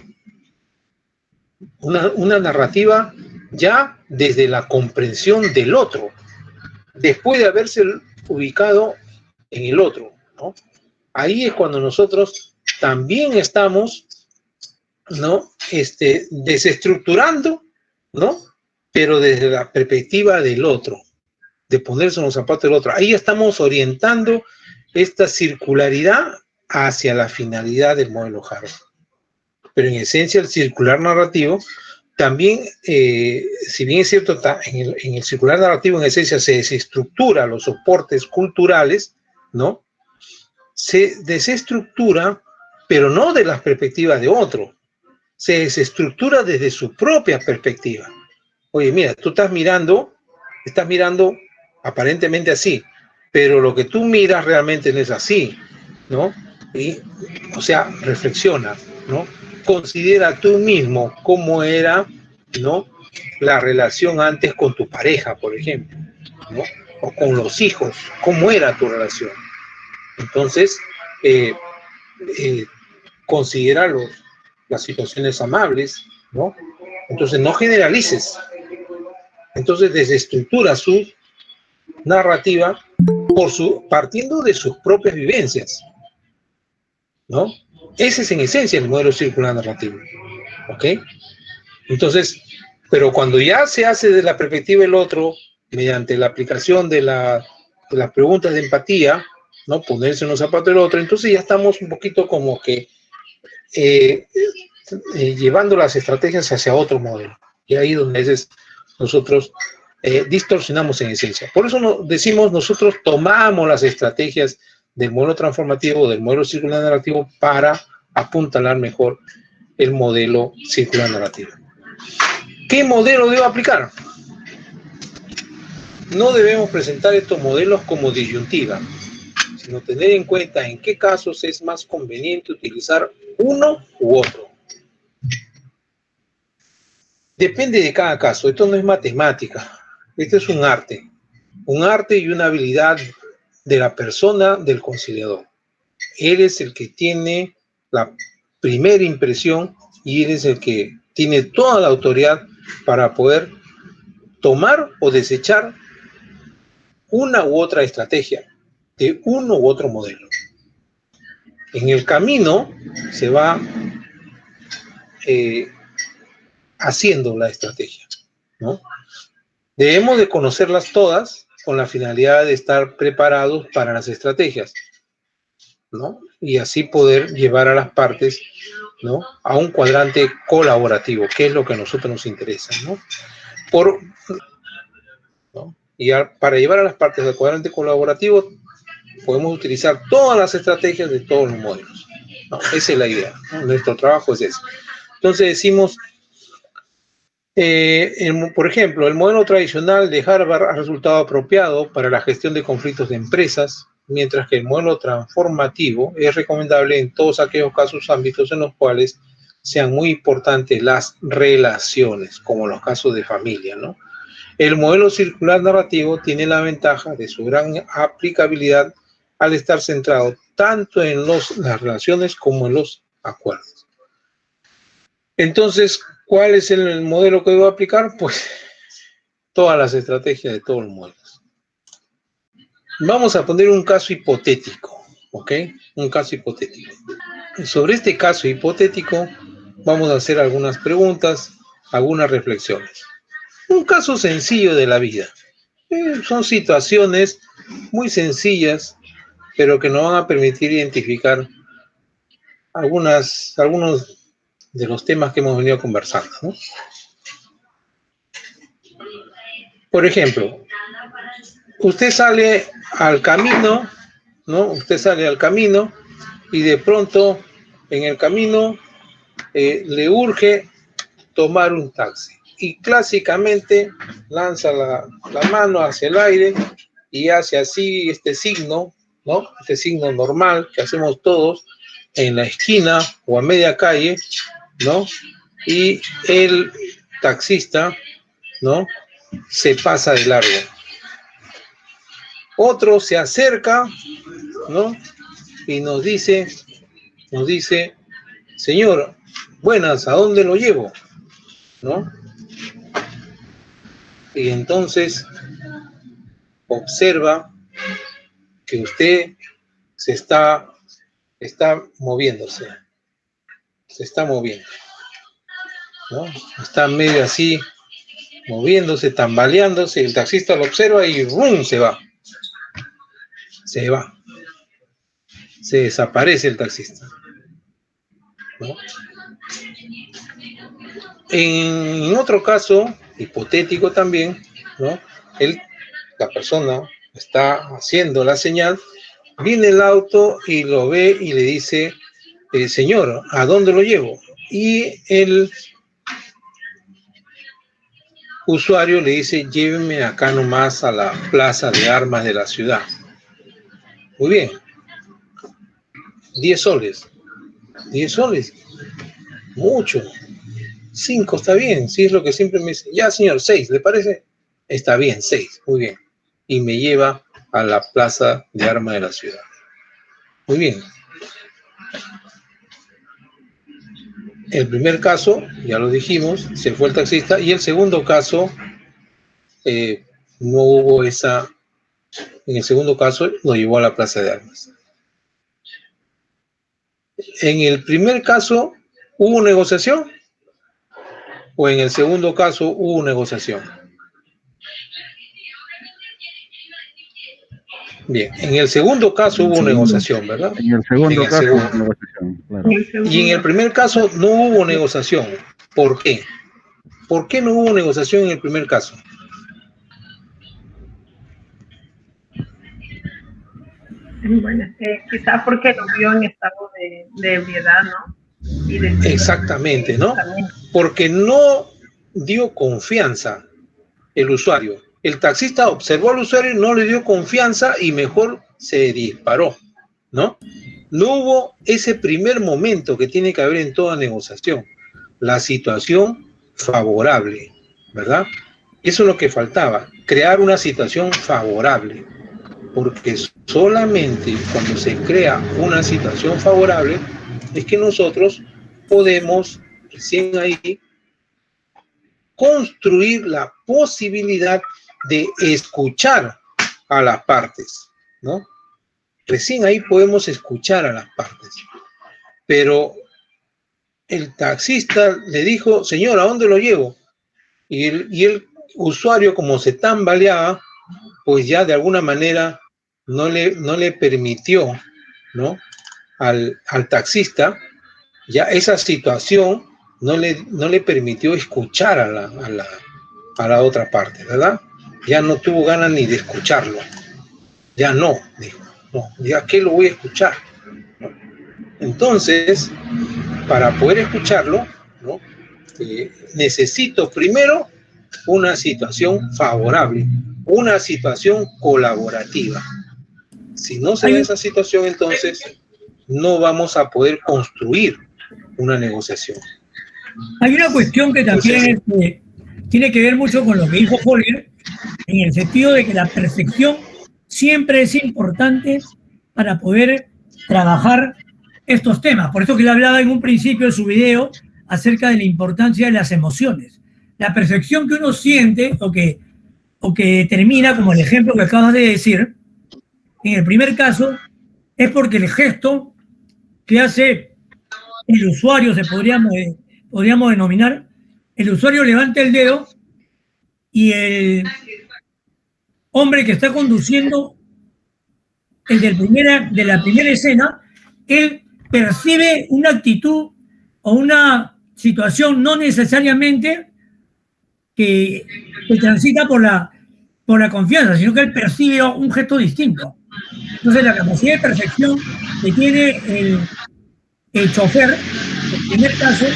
una narrativa ya desde la comprensión del otro, después de haberse ubicado en el otro, ¿no? Ahí es cuando nosotros también estamos, ¿no?, desestructurando, ¿no?, pero desde la perspectiva del otro, de ponerse en los zapatos del otro. Ahí estamos orientando esta circularidad hacia la finalidad del modelo Harvard. Pero en esencia el circular narrativo también, si bien es cierto, en el circular narrativo en esencia se desestructura los soportes culturales, ¿no?, se desestructura, pero no de las perspectivas de otro, se desestructura desde su propia perspectiva. Oye, mira, tú estás mirando aparentemente así, pero lo que tú miras realmente no es así, ¿no? Y, o sea, reflexiona, ¿no? Considera tú mismo cómo era, ¿no?, la relación antes con tu pareja, por ejemplo, ¿no?, o con los hijos, cómo era tu relación. Entonces, considera las situaciones amables, ¿no? Entonces, no generalices. Entonces, desestructura su narrativa partiendo de sus propias vivencias, ¿no? Ese es en esencia el modelo circular narrativo, ¿ok? Entonces, pero cuando ya se hace de la perspectiva del otro, mediante la aplicación de las preguntas de empatía, ¿no?, ponerse en los zapatos del otro, entonces ya estamos un poquito como que llevando las estrategias hacia otro modelo. Y ahí donde a veces nosotros distorsionamos en esencia. Por eso decimos, nosotros tomamos las estrategias del modelo transformativo, del modelo circular narrativo, para apuntalar mejor el modelo circular narrativo. ¿Qué modelo debo aplicar? no debemos presentar estos modelos como disyuntiva, sino tener en cuenta en qué casos es más conveniente utilizar uno u otro. Depende de cada caso. Esto no es matemática, esto es un arte y una habilidad de la persona del conciliador. Él es el que tiene la primera impresión y él es el que tiene toda la autoridad para poder tomar o desechar una u otra estrategia de uno u otro modelo. En el camino se va haciendo la estrategia, ¿no? Debemos de conocerlas todas con la finalidad de estar preparados para las estrategias, ¿no? Y así poder llevar a las partes, ¿no?, a un cuadrante colaborativo, que es lo que a nosotros nos interesa, ¿no? ¿No? Y para llevar a las partes al cuadrante colaborativo podemos utilizar todas las estrategias de todos los modelos, ¿no? Esa es la idea, ¿no? Nuestro trabajo es ese. Entonces decimos, por ejemplo, el modelo tradicional de Harvard ha resultado apropiado para la gestión de conflictos de empresas, mientras que el modelo transformativo es recomendable en todos aquellos casos, ámbitos en los cuales sean muy importantes las relaciones, como los casos de familia, ¿no? El modelo circular narrativo tiene la ventaja de su gran aplicabilidad al estar centrado tanto en las relaciones como en los acuerdos. Entonces, ¿cuál es el modelo que debo aplicar? Pues todas las estrategias de todos los modelos. Vamos a poner un caso hipotético, ¿ok? Un caso hipotético. Sobre este caso hipotético vamos a hacer algunas preguntas, algunas reflexiones. Un caso sencillo de la vida. Son situaciones muy sencillas, pero que nos van a permitir identificar algunos de los temas que hemos venido conversando, ¿no? Por ejemplo, usted sale al camino, ¿no? Usted sale al camino y de pronto en el camino le urge tomar un taxi. Y clásicamente lanza la mano hacia el aire y hace así este signo, ¿no? Este signo normal que hacemos todos en la esquina o a media calle, ¿no? Y el taxista, ¿no?, se pasa de largo. Otro se acerca, ¿no?, y nos dice, señor, buenas, ¿a dónde lo llevo?, ¿no? Y entonces observa que usted está moviéndose, se está moviendo, ¿no? Está medio así, moviéndose, tambaleándose, el taxista lo observa y ¡rum!, se va, se desaparece el taxista, ¿no? En otro caso, hipotético también, ¿no?, la persona está haciendo la señal, viene el auto y lo ve y le dice, señor, ¿a dónde lo llevo? Y el usuario le dice, lléveme acá nomás a la plaza de armas de la ciudad. Muy bien. 10 soles. 10 soles. Mucho. 5 está bien. Si es lo que siempre me dice. Ya, señor, 6, ¿le parece? Está bien, 6. Muy bien. Y me lleva a la plaza de armas de la ciudad. Muy bien. El primer caso, ya lo dijimos, se fue el taxista. Y el segundo caso, no hubo esa. En el segundo caso, lo llevó a la plaza de armas. En el primer caso, ¿hubo negociación? ¿O en el segundo caso hubo negociación? Bien, en el segundo caso hubo negociación, ¿verdad? En el segundo caso hubo negociación, claro. Y en el primer caso no hubo negociación. ¿Por qué? ¿Por qué no hubo negociación en el primer caso? Bueno, quizás porque lo vio en estado de ebriedad, ¿no? Exactamente, ¿no? Porque no dio confianza el usuario, el taxista observó al usuario, no le dio confianza y mejor se disparó, ¿no? No hubo ese primer momento que tiene que haber en toda negociación, la situación favorable, ¿verdad? Eso es lo que faltaba, crear una situación favorable, porque solamente cuando se crea una situación favorable es que nosotros podemos, recién ahí, construir la posibilidad de escuchar a las partes, ¿no? Recién ahí podemos escuchar a las partes. Pero el taxista le dijo, señor, ¿a dónde lo llevo? Y el usuario, como se tambaleaba, pues ya de alguna manera no le permitió, ¿no? Al taxista, ya esa situación no le permitió escuchar a la otra parte, ¿verdad? Ya no tuvo ganas ni de escucharlo. Ya no, dijo, no, ya que lo voy a escuchar. Entonces, para poder escucharlo, ¿no? Necesito primero una situación favorable, una situación colaborativa. Si no se da esa situación, entonces no vamos a poder construir una negociación. Hay una cuestión que también tiene que ver mucho con lo que dijo Holger, en el sentido de que la percepción siempre es importante para poder trabajar estos temas. Por eso que le hablaba en un principio de su video acerca de la importancia de las emociones. La percepción que uno siente o que determina, como el ejemplo que acabas de decir, en el primer caso, es porque el gesto que hace el usuario, podríamos denominar, el usuario levanta el dedo y el hombre que está conduciendo, el de la primera escena, él percibe una actitud o una situación no necesariamente que transita por la confianza, sino que él percibe un gesto distinto. Entonces la capacidad de percepción que tiene el chofer, en el primer caso,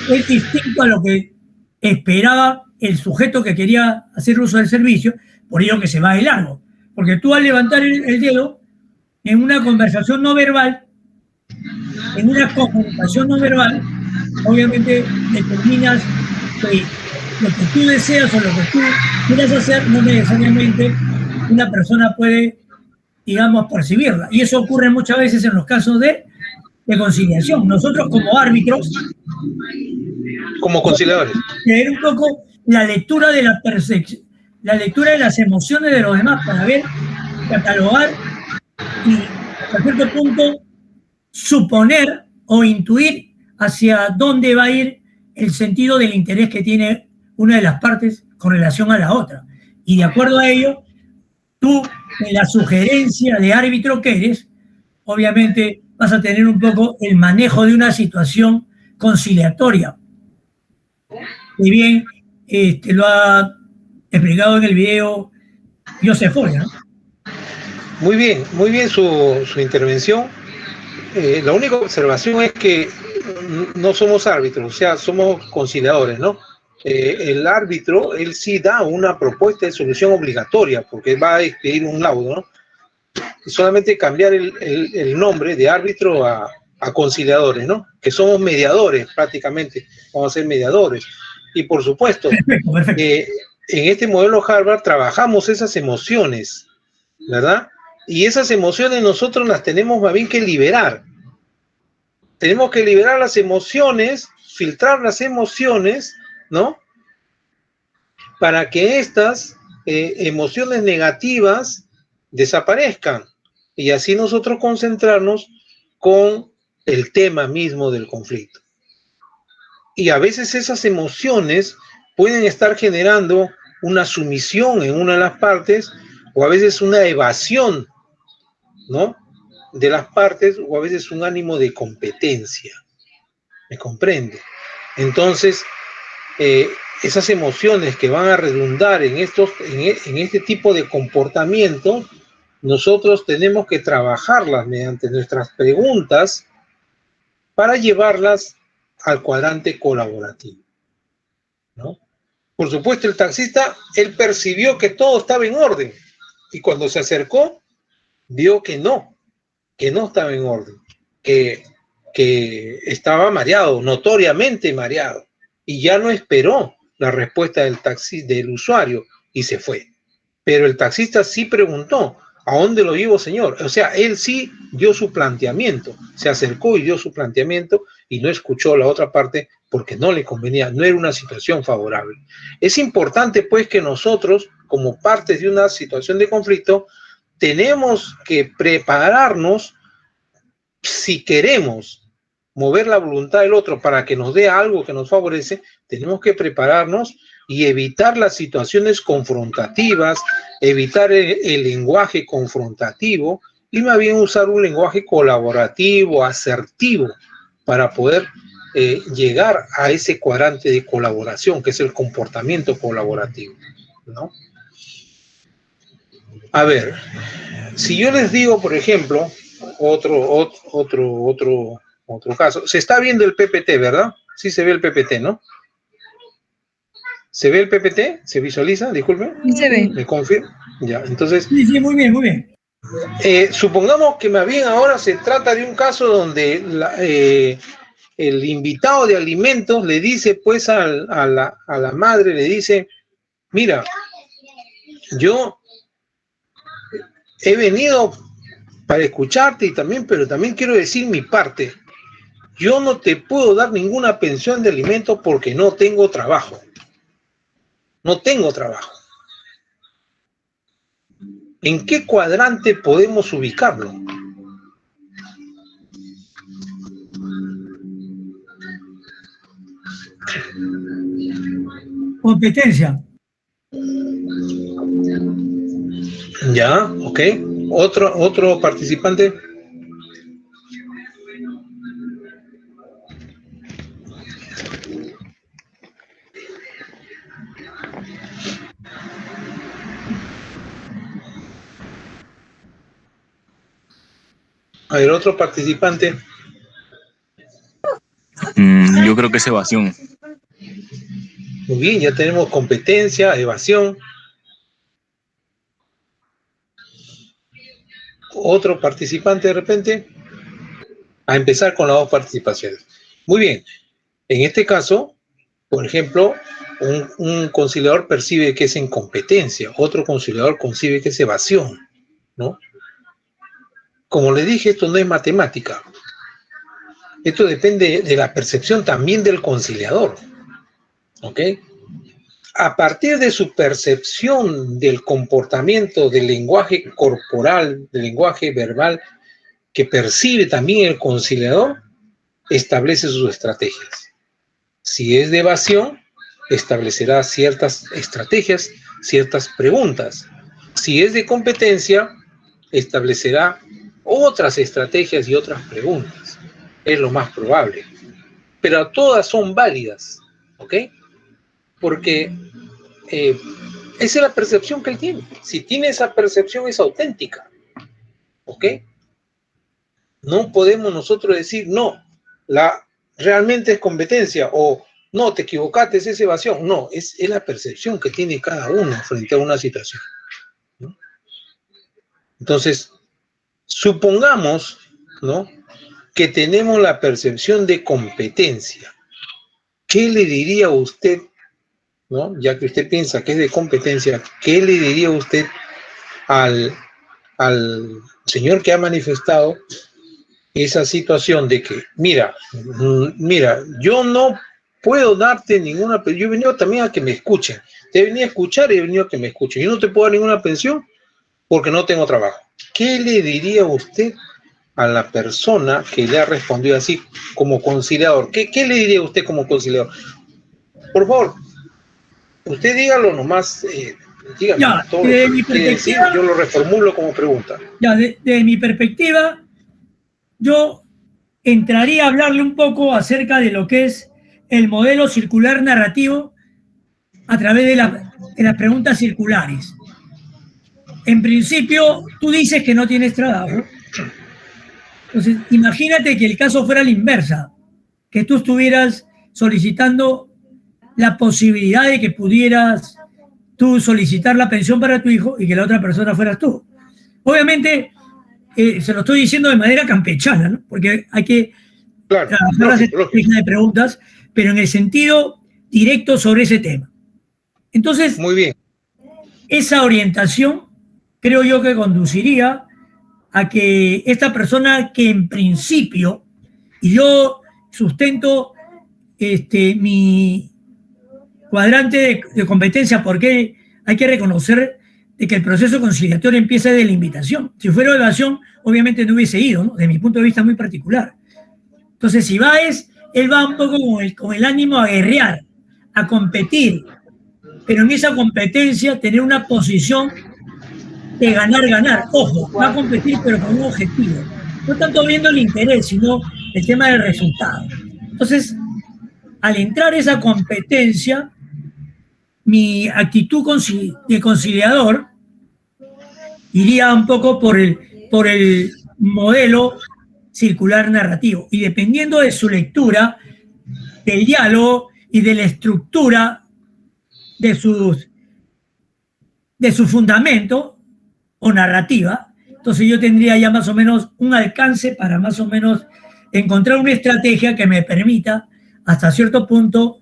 es distinto a lo que esperaba el sujeto que quería hacer uso del servicio, por ello que se va de largo. Porque tú al levantar el dedo, en una conversación no verbal, en una comunicación no verbal, obviamente determinas que lo que tú deseas o lo que tú quieras hacer no necesariamente una persona puede, digamos, percibirla. Y eso ocurre muchas veces en los casos de conciliación. Nosotros como árbitros, como conciliadores, leer un poco la lectura de la percepción, la lectura de las emociones de los demás para ver, catalogar y hasta cierto punto suponer o intuir hacia dónde va a ir el sentido del interés que tiene una de las partes con relación a la otra. Y de acuerdo a ello, tú, en la sugerencia de árbitro que eres, obviamente vas a tener un poco el manejo de una situación conciliatoria. Y bien, lo ha explicado en el video Joseph Folger, ¿no? Muy bien su intervención. La única observación es que no somos árbitros, o sea, somos conciliadores, ¿no? El árbitro, él sí da una propuesta de solución obligatoria, porque va a expedir un laudo, ¿no? Y solamente cambiar el nombre de árbitro a conciliadores, ¿no? Que somos mediadores prácticamente, vamos a ser mediadores. Y por supuesto, perfecto. En este modelo Harvard trabajamos esas emociones, ¿verdad? Y esas emociones nosotros las tenemos más bien que liberar. Tenemos que liberar las emociones, filtrar las emociones, ¿no? Para que estas emociones negativas desaparezcan y así nosotros concentrarnos con el tema mismo del conflicto. Y a veces esas emociones pueden estar generando una sumisión en una de las partes o a veces una evasión, ¿no? De las partes o a veces un ánimo de competencia. ¿Me comprende? Entonces, esas emociones que van a redundar en este tipo de comportamiento, nosotros tenemos que trabajarlas mediante nuestras preguntas para llevarlas al cuadrante colaborativo, ¿no? Por supuesto, el taxista, él percibió que todo estaba en orden. Y cuando se acercó, vio que no estaba en orden, que estaba mareado, notoriamente mareado. Y ya no esperó la respuesta del usuario y se fue. Pero el taxista sí preguntó, ¿a dónde lo llevo, señor? O sea, él sí dio su planteamiento, se acercó y dio su planteamiento y no escuchó la otra parte porque no le convenía, no era una situación favorable. Es importante, pues, que nosotros, como parte de una situación de conflicto, tenemos que prepararnos si queremos mover la voluntad del otro para que nos dé algo que nos favorece, tenemos que prepararnos y evitar las situaciones confrontativas, evitar el lenguaje confrontativo y más bien usar un lenguaje colaborativo, asertivo, para poder llegar a ese cuadrante de colaboración, que es el comportamiento colaborativo, ¿no? A ver, si yo les digo, por ejemplo, otro caso, se está viendo el PPT, ¿verdad? Sí se ve el PPT, ¿no? ¿Se ve el PPT? ¿Se visualiza? Disculpe. Sí se ve. ¿Me confirma? Ya, entonces... Sí, muy bien, muy bien. Supongamos que más bien ahora se trata de un caso donde el invitado de alimentos le dice pues a la madre, le dice, mira, yo he venido para escucharte y también, pero también quiero decir mi parte. Yo no te puedo dar ninguna pensión de alimentos porque no tengo trabajo. No tengo trabajo. ¿En qué cuadrante podemos ubicarlo? Competencia. Ya, ok. Otro participante. A ver, otro participante. Yo creo que es evasión. Muy bien, ya tenemos competencia, evasión. Otro participante de repente. A empezar con las dos participaciones. Muy bien. En este caso, por ejemplo, un conciliador percibe que es incompetencia, otro conciliador concibe que es evasión, ¿no? Como le dije, esto no es matemática. Esto depende de la percepción también del conciliador, ¿ok? A partir de su percepción del comportamiento, del lenguaje corporal, del lenguaje verbal que percibe también el conciliador, establece sus estrategias. Si es de evasión, establecerá ciertas estrategias, ciertas preguntas. Si es de competencia, establecerá otras estrategias y otras preguntas. Es lo más probable. Pero todas son válidas, ¿ok? Porque esa es la percepción que él tiene. Si tiene esa percepción, es auténtica, ¿ok? No podemos nosotros decir, no, realmente es competencia, o no, te equivocaste, es evasión. No, es la percepción que tiene cada uno frente a una situación, ¿no? Entonces, supongamos, ¿no?, que tenemos la percepción de competencia. ¿Qué le diría usted, ¿no?, ya que usted piensa que es de competencia, qué le diría usted al señor que ha manifestado esa situación de que, mira, yo no puedo darte ninguna pensión, yo he venido también a que me escuchen, te he venido a escuchar y he venido a que me escuchen, yo no te puedo dar ninguna pensión porque no tengo trabajo? ¿Qué le diría usted a la persona que le ha respondido así como conciliador? ¿Qué le diría usted como conciliador? Por favor, usted dígalo nomás, dígame Ya, todo lo que quiere decir, yo lo reformulo como pregunta. Ya, de mi perspectiva, yo entraría a hablarle un poco acerca de lo que es el modelo circular narrativo a través de las preguntas circulares. En principio, tú dices que no tienes trabajo. Entonces, imagínate que el caso fuera la inversa, que tú estuvieras solicitando la posibilidad de que pudieras tú solicitar la pensión para tu hijo y que la otra persona fueras tú. Obviamente, se lo estoy diciendo de manera campechana, ¿no? Porque hay que trabajar las estrategias de preguntas, pero en el sentido directo sobre ese tema. Entonces, muy bien. Esa orientación creo yo que conduciría a que esta persona que en principio, y yo sustento mi cuadrante de competencia, porque hay que reconocer de que el proceso conciliatorio empieza de la invitación. Si fuera evasión, obviamente no hubiese ido, ¿no? De mi punto de vista muy particular. Entonces, si va él va un poco con el ánimo a guerrear, a competir, pero en esa competencia tener una posición de ganar. Ojo, va a competir pero con un objetivo. No tanto viendo el interés, sino el tema del resultado. Entonces, al entrar esa competencia, mi actitud de conciliador iría un poco por el modelo circular narrativo. Y dependiendo de su lectura, del diálogo y de la estructura de su fundamento o narrativa, entonces yo tendría ya más o menos un alcance para más o menos encontrar una estrategia que me permita hasta cierto punto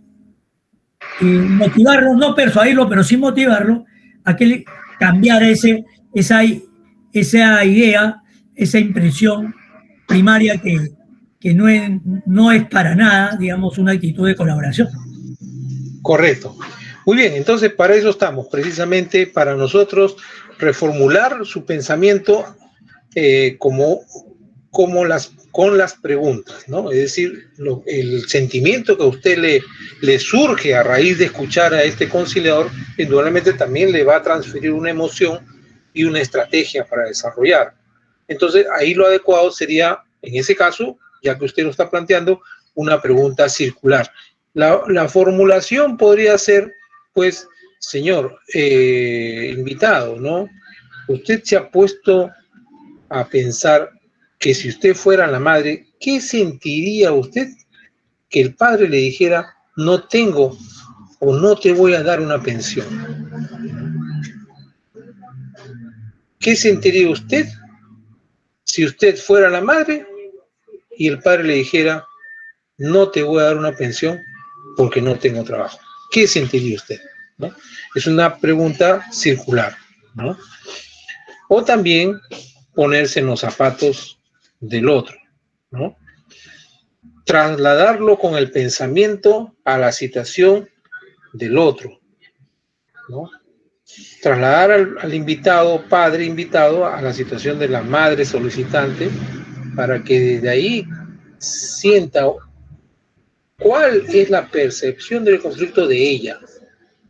motivarlo, no persuadirlo, pero sí motivarlo a que cambiara esa idea, esa impresión primaria que no es para nada, digamos, una actitud de colaboración. Correcto. Muy bien, entonces para eso estamos, precisamente para nosotros reformular su pensamiento con las preguntas, ¿no? Es decir, el sentimiento que a usted le surge a raíz de escuchar a este conciliador, indudablemente también le va a transferir una emoción y una estrategia para desarrollar. Entonces, ahí lo adecuado sería, en ese caso, ya que usted lo está planteando, una pregunta circular. La formulación podría ser, pues, señor invitado, ¿no? Usted se ha puesto a pensar que si usted fuera la madre, ¿qué sentiría usted que el padre le dijera, no tengo o no te voy a dar una pensión? ¿Qué sentiría usted si usted fuera la madre y el padre le dijera, no te voy a dar una pensión porque no tengo trabajo? ¿Qué sentiría usted? ¿No? Es una pregunta circular, ¿no? O también ponerse en los zapatos del otro, ¿no? Trasladarlo con el pensamiento a la situación del otro, ¿no? Trasladar al invitado, padre invitado, a la situación de la madre solicitante, para que desde ahí sienta cuál es la percepción del conflicto de ella,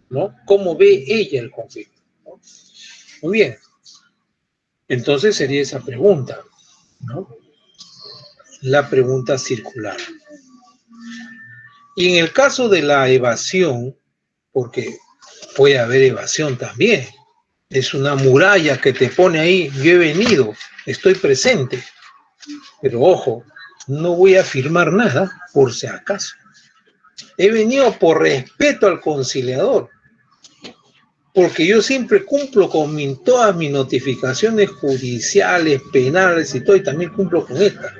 ¿no? Cómo ve ella el conflicto, ¿no? Muy bien. Entonces sería esa pregunta, ¿no? La pregunta circular. Y en el caso de la evasión, porque puede haber evasión también, es una muralla que te pone ahí, yo he venido, estoy presente, pero ojo, no voy a firmar nada por si acaso. He venido por respeto al conciliador, porque yo siempre cumplo con todas mis notificaciones judiciales, penales y todo, y también cumplo con esta,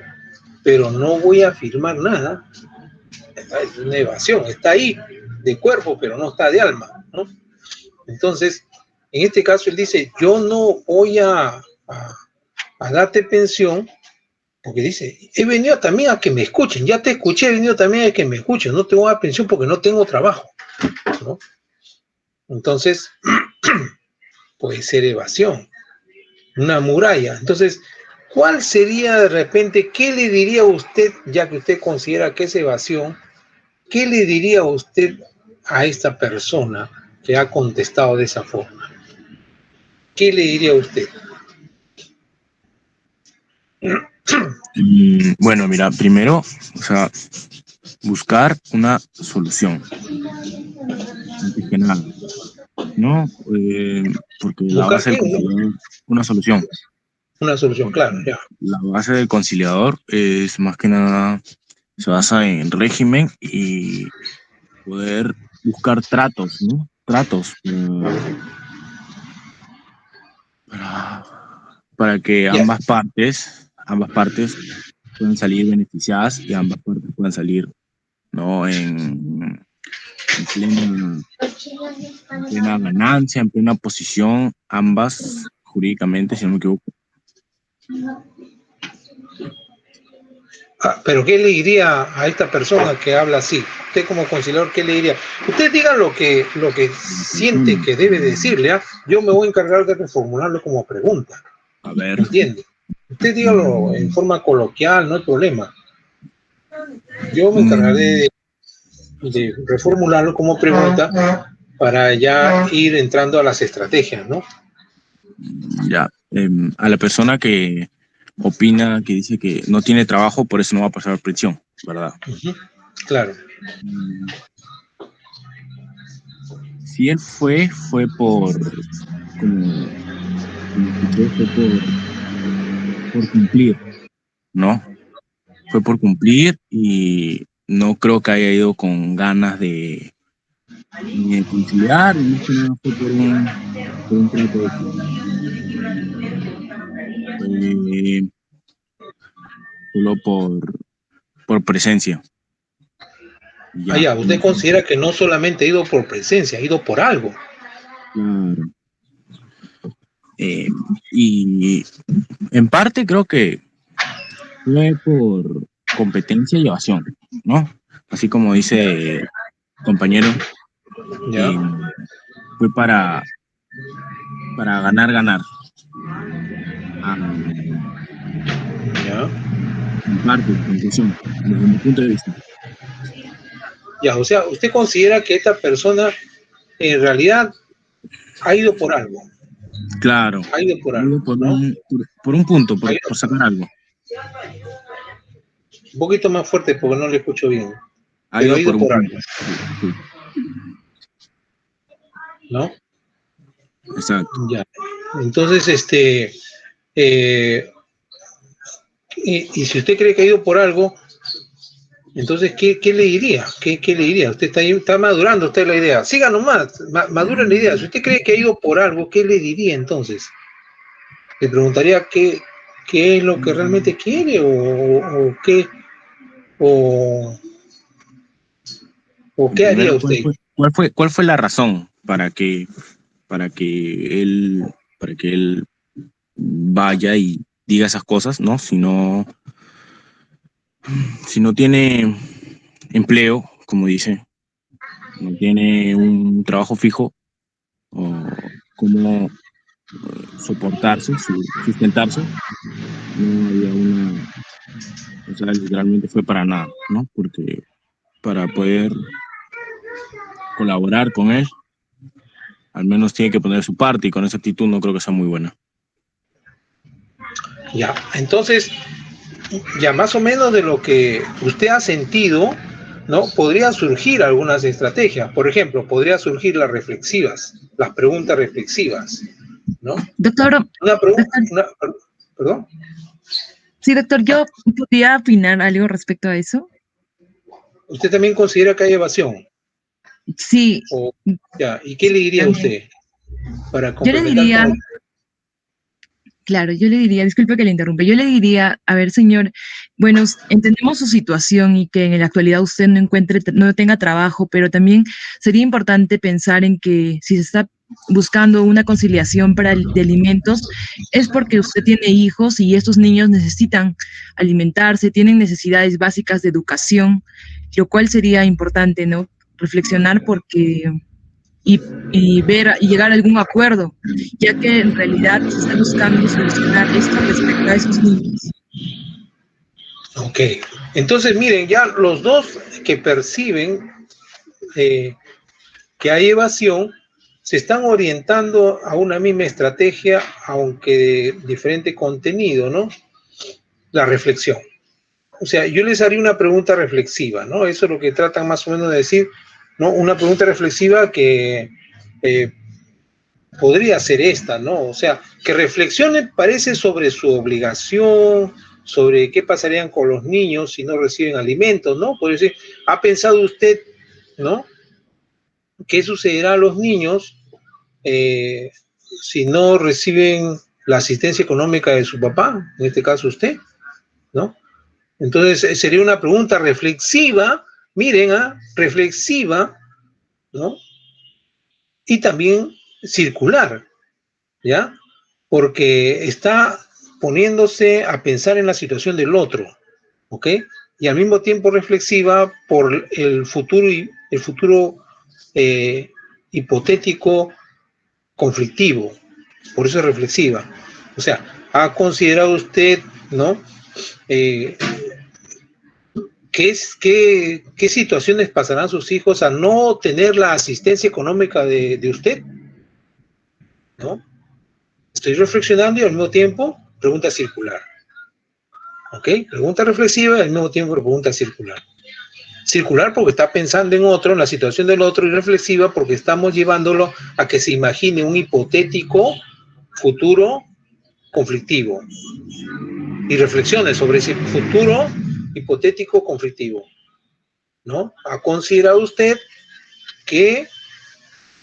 pero no voy a firmar nada. Es una evasión, está ahí de cuerpo, pero no está de alma, ¿no? Entonces, en este caso él dice, yo no voy a darte pensión, porque dice, he venido también a que me escuchen, ya te escuché, he venido también a que me escuchen, no te voy a dar pensión porque no tengo trabajo, ¿no? Entonces, puede ser evasión, una muralla. Entonces, ¿cuál sería de repente, qué le diría a usted, ya que usted considera que es evasión, qué le diría usted a esta persona que ha contestado de esa forma? ¿Qué le diría usted? Bueno, mira, primero, o sea, buscar una solución. Antes que nada, ¿no? Porque la base del conciliador, una solución. Una solución, claro, ya. La base del conciliador es más que nada, se basa en régimen y poder buscar tratos, ¿no? Tratos para que ambas partes puedan salir beneficiadas y ambas partes puedan salir, ¿no? En plena ganancia, en plena posición, ambas jurídicamente, si no me equivoco. Pero ¿qué le diría a esta persona que habla así? Usted como conciliador, ¿qué le diría? Usted diga lo que siente que debe decirle, ¿ah? Yo me voy a encargar de reformularlo como pregunta. A ver. ¿Entiende? Usted dígalo en forma coloquial, no hay problema. Yo me encargaré de reformularlo como pregunta para ya ir entrando a las estrategias, ¿no? Ya. A la persona que opina, que dice que no tiene trabajo, por eso no va a pasar a prisión, ¿verdad? Claro. Si él fue por cumplir, ¿no? Fue por cumplir y no creo que haya ido con ganas de conciliar, y más que nada fue por un trato solo por presencia. Ya, usted considera que no solamente ha ido por presencia, ha ido por algo. Claro. Y en parte creo que fue por competencia y evasión, ¿no? Así como dice el compañero, fue para ganar. En parte, desde mi punto de vista. Ya, o sea, ¿usted considera que esta persona en realidad ha ido por algo? Claro. Ha ido por algo, por un punto, por sacar algo. Un poquito más fuerte porque no le escucho bien. Ha ido por algo. Sí. ¿No? Exacto. Ya. Entonces, y si usted cree que ha ido por algo, entonces, ¿qué le diría? ¿Qué le diría? Usted está madurando usted la idea. Siga nomás, madura la idea. Si usted cree que ha ido por algo, ¿qué le diría entonces? ¿Le preguntaría qué es lo que realmente quiere o qué? ¿O qué haría usted? ¿Cuál fue la razón para que él vaya y diga esas cosas, ¿no? Si no tiene empleo, como dice, no tiene un trabajo fijo, o cómo soportarse, sustentarse, no había o sea, literalmente fue para nada, ¿no? Porque para poder colaborar con él, al menos tiene que poner su parte, y con esa actitud no creo que sea muy buena. Ya, entonces, ya más o menos de lo que usted ha sentido, ¿no? Podría surgir algunas estrategias. Por ejemplo, podría surgir las preguntas reflexivas, ¿no? Doctor. ¿Perdón? Sí, doctor, ¿yo podría opinar algo respecto a eso? ¿Usted también considera que hay evasión? Sí. Ya, ¿y qué le diría a usted? Para yo le diría, disculpe que le interrumpa, yo le diría, a ver, señor, bueno, entendemos su situación y que en la actualidad usted no tenga trabajo, pero también sería importante pensar en que si se está buscando una conciliación de alimentos, es porque usted tiene hijos y estos niños necesitan alimentarse, tienen necesidades básicas de educación, lo cual sería importante, ¿no? Reflexionar y llegar a algún acuerdo, ya que en realidad se está buscando solucionar esto respecto a esos niños. Ok, entonces miren, ya los dos que perciben que hay evasión se están orientando a una misma estrategia, aunque de diferente contenido, ¿no? La reflexión. O sea, yo les haría una pregunta reflexiva, ¿no? Eso es lo que tratan más o menos de decir, ¿no? Una pregunta reflexiva que podría ser esta, ¿no? O sea, que reflexionen, parece, sobre su obligación, sobre qué pasarían con los niños si no reciben alimentos, ¿no? Por decir, ¿ha pensado usted, ¿no? ¿qué sucederá a los niños si no reciben la asistencia económica de su papá, en este caso usted, ¿no? Entonces sería una pregunta reflexiva, miren, reflexiva, ¿no? Y también circular, ¿ya? Porque está poniéndose a pensar en la situación del otro, ¿ok? Y al mismo tiempo reflexiva por el futuro hipotético conflictivo, por eso es reflexiva. O sea, ¿ha considerado usted, ¿no? ¿Qué situaciones pasarán sus hijos a no tener la asistencia económica de usted? ¿No? Estoy reflexionando y al mismo tiempo pregunta circular. ¿Ok? Pregunta reflexiva y al mismo tiempo pregunta circular. Circular porque está pensando en otro, en la situación del otro, y reflexiva porque estamos llevándolo a que se imagine un hipotético futuro conflictivo y reflexione sobre ese futuro hipotético conflictivo, ¿no? ¿Ha considerado usted qué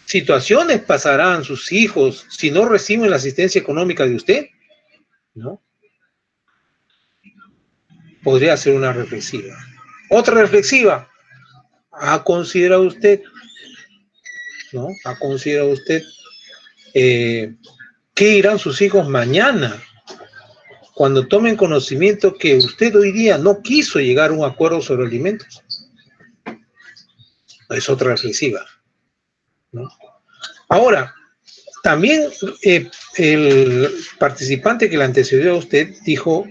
situaciones pasarán sus hijos si no reciben la asistencia económica de usted? ¿No? Podría ser una reflexiva. Otra reflexiva. ¿Ha considerado usted, ¿no? ¿Ha considerado usted qué dirán sus hijos mañana cuando tomen conocimiento que usted hoy día no quiso llegar a un acuerdo sobre alimentos? Es otra reflexiva, ¿no? Ahora, también el participante que le antecedió a usted dijo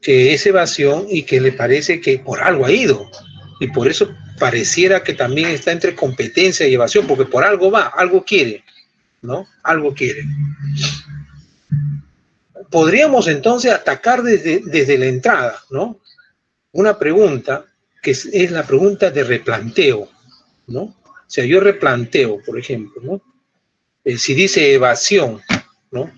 que es evasión y que le parece que por algo ha ido. Y por eso pareciera que también está entre competencia y evasión, porque por algo va, algo quiere, ¿no? Algo quiere. Podríamos entonces atacar desde la entrada, ¿no? Una pregunta que es la pregunta de replanteo, ¿no? O sea, yo replanteo, por ejemplo, ¿no? Si dice evasión, ¿no?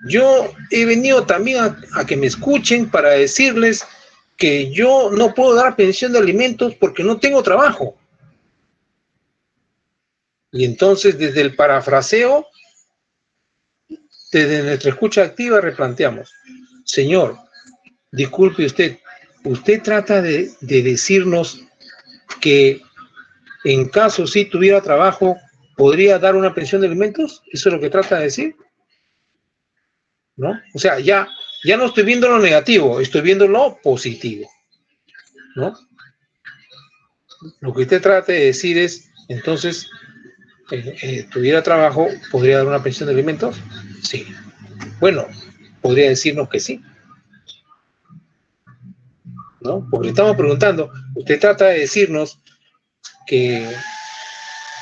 Yo he venido también a que me escuchen para decirles que yo no puedo dar pensión de alimentos porque no tengo trabajo. Y entonces desde el parafraseo, desde nuestra escucha activa replanteamos, señor, disculpe usted trata de decirnos que en caso si tuviera trabajo, ¿podría dar una pensión de alimentos? ¿Eso es lo que trata de decir? ¿No? O sea, ya no estoy viendo lo negativo, estoy viendo lo positivo, ¿no? Lo que usted trata de decir es, entonces, tuviera trabajo, ¿podría dar una pensión de alimentos? Sí. Bueno, podría decirnos que sí, ¿no? Porque estamos preguntando, usted trata de decirnos que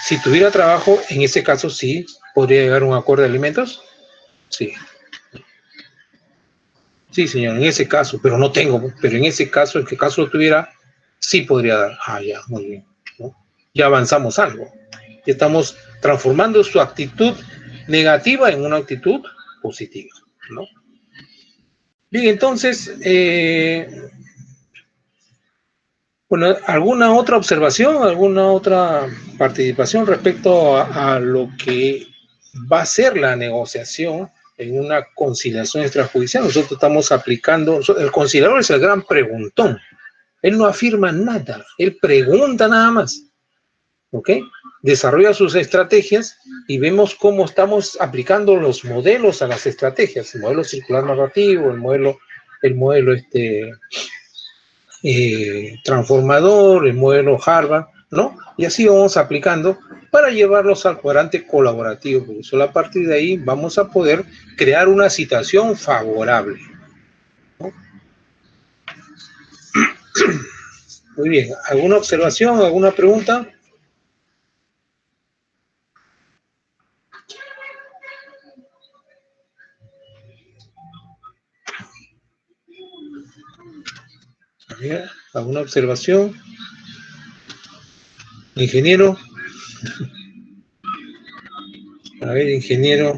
si tuviera trabajo, en ese caso sí, ¿podría llegar a un acuerdo de alimentos? Sí. Sí, señor, en ese caso, pero no tengo, pero en ese caso, en que caso lo tuviera, sí podría dar. Ah, ya, muy bien, ¿no? Ya avanzamos algo. Ya estamos transformando su actitud negativa en una actitud positiva, ¿no? Bien, entonces, bueno, ¿alguna otra observación, alguna otra participación respecto a lo que va a ser la negociación en una conciliación extrajudicial? Nosotros estamos aplicando, el conciliador es el gran preguntón, él no afirma nada, él pregunta nada más, ¿ok? Desarrolla sus estrategias y vemos cómo estamos aplicando los modelos a las estrategias, el modelo circular narrativo, el modelo transformador, el modelo Harvard, ¿no? Y así vamos aplicando para llevarlos al cuadrante colaborativo, porque solo a partir de ahí vamos a poder crear una situación favorable, ¿no? Muy bien, ¿alguna observación, alguna pregunta? ¿Alguna observación? Ingeniero. A ver, ingeniero.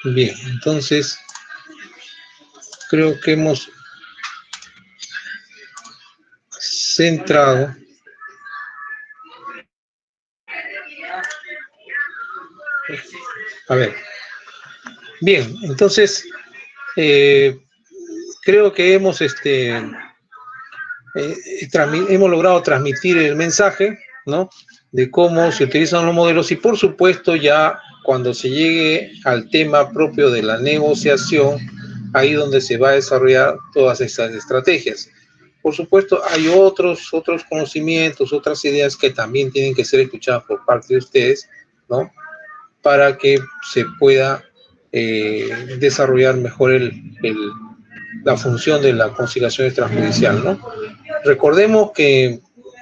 Bien, entonces creo que hemos centrado. A ver. Bien, entonces creo que hemos hemos logrado transmitir el mensaje, ¿no?, de cómo se utilizan los modelos y, por supuesto, ya cuando se llegue al tema propio de la negociación, ahí donde se va a desarrollar todas estas estrategias. Por supuesto, hay otros conocimientos, otras ideas que también tienen que ser escuchadas por parte de ustedes, ¿no?, para que se pueda desarrollar mejor la función de la conciliación extrajudicial, ¿no? Recordemos que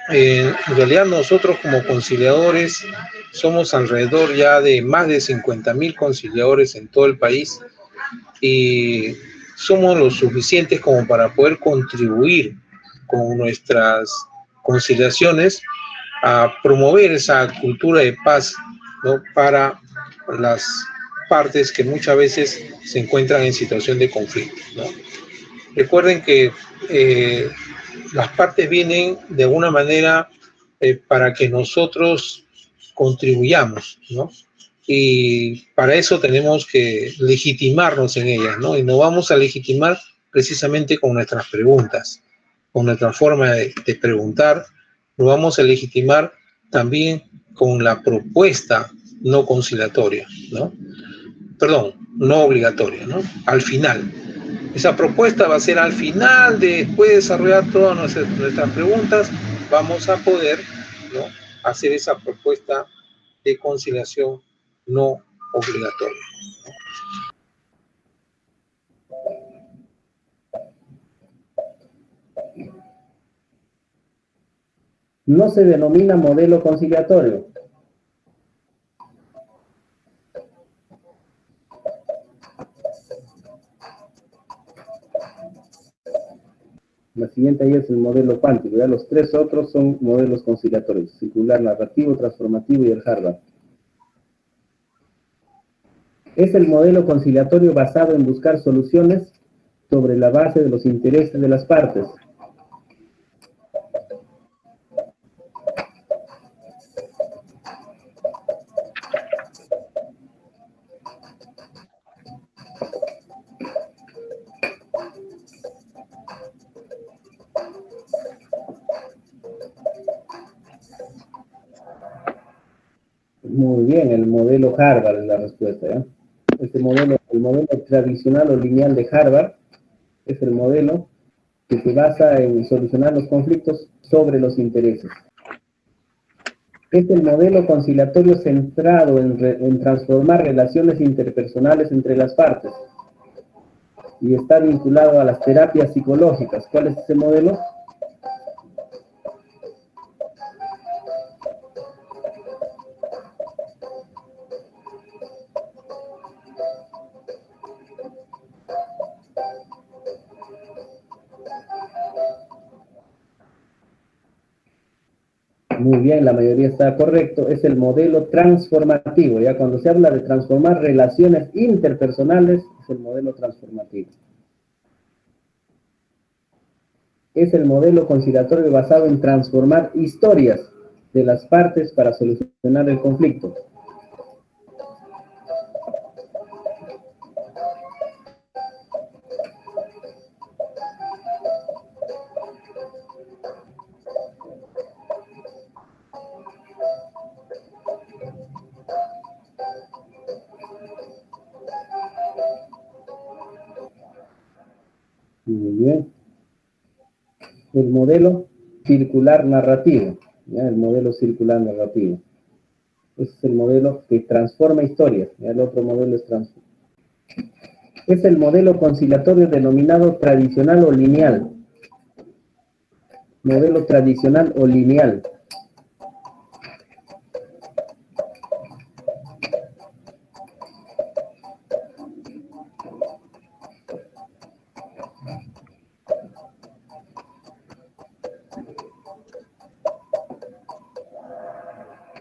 en realidad nosotros como conciliadores somos alrededor ya de más de 50.000 conciliadores en todo el país y somos lo suficientes como para poder contribuir con nuestras conciliaciones a promover esa cultura de paz, ¿no?, para las partes que muchas veces se encuentran en situación de conflicto, ¿no? Recuerden que las partes vienen de alguna manera para que nosotros contribuyamos, ¿no? Y para eso tenemos que legitimarnos en ellas, ¿no? Y nos vamos a legitimar precisamente con nuestras preguntas, con nuestra forma de preguntar. Nos vamos a legitimar también con la propuesta no conciliatoria, ¿no? Perdón, no obligatoria, ¿no? Al final. Esa propuesta va a ser al final, después de desarrollar todas nuestras preguntas, vamos a poder, ¿no?, hacer esa propuesta de conciliación no obligatoria. No se denomina modelo conciliatorio. La siguiente ahí es el modelo cuántico. Ya los tres otros son modelos conciliatorios: circular, narrativo, transformativo y el Harvard. Es el modelo conciliatorio basado en buscar soluciones sobre la base de los intereses de las partes. Muy bien, el modelo Harvard es la respuesta, ¿ya? Este modelo, el modelo tradicional o lineal de Harvard, es el modelo que se basa en solucionar los conflictos sobre los intereses. Es el modelo conciliatorio centrado en transformar relaciones interpersonales entre las partes y está vinculado a las terapias psicológicas. ¿Cuál es ese modelo? Muy bien, la mayoría está correcto. Es el modelo transformativo. Ya cuando se habla de transformar relaciones interpersonales, es el modelo transformativo. Es el modelo conciliatorio basado en transformar historias de las partes para solucionar el conflicto. Muy bien. El modelo circular narrativo. ¿Ya? El modelo circular narrativo. Ese es el modelo que transforma historias. ¿Ya? El otro modelo es transforma. Es el modelo conciliatorio denominado tradicional o lineal. Modelo tradicional o lineal.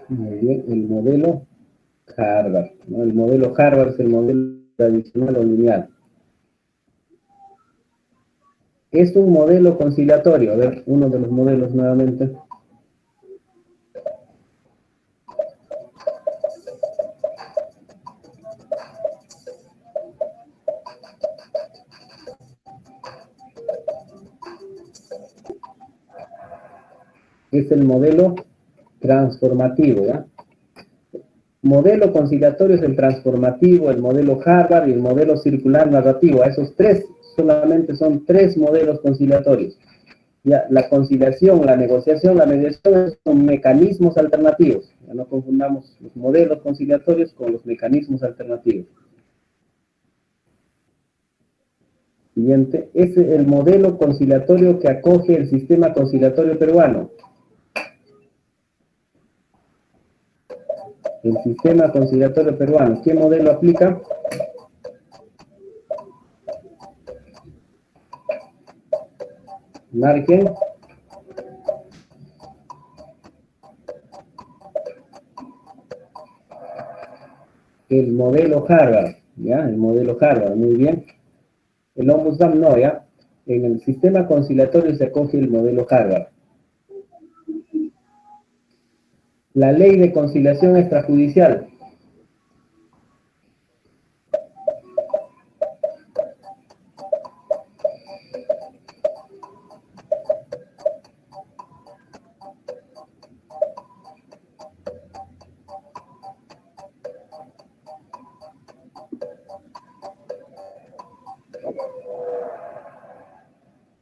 Muy bien, el modelo Harvard, ¿no? El modelo Harvard es el modelo tradicional o lineal. Es un modelo conciliatorio. A ver, uno de los modelos nuevamente. Es el modelo transformativo, ¿ya? Modelo conciliatorio es el transformativo, el modelo Harvard y el modelo circular narrativo. A esos tres solamente son tres modelos conciliatorios. Ya, la conciliación, la negociación, la mediación son mecanismos alternativos. Ya no confundamos los modelos conciliatorios con los mecanismos alternativos. Siguiente, es el modelo conciliatorio que acoge el sistema conciliatorio peruano. El sistema conciliatorio peruano, ¿qué modelo aplica? Marquen. El modelo Harvard, ¿ya? El modelo Harvard, muy bien. El Ombudsman no, ¿ya? En el sistema conciliatorio se acoge el modelo Harvard. La ley de conciliación extrajudicial.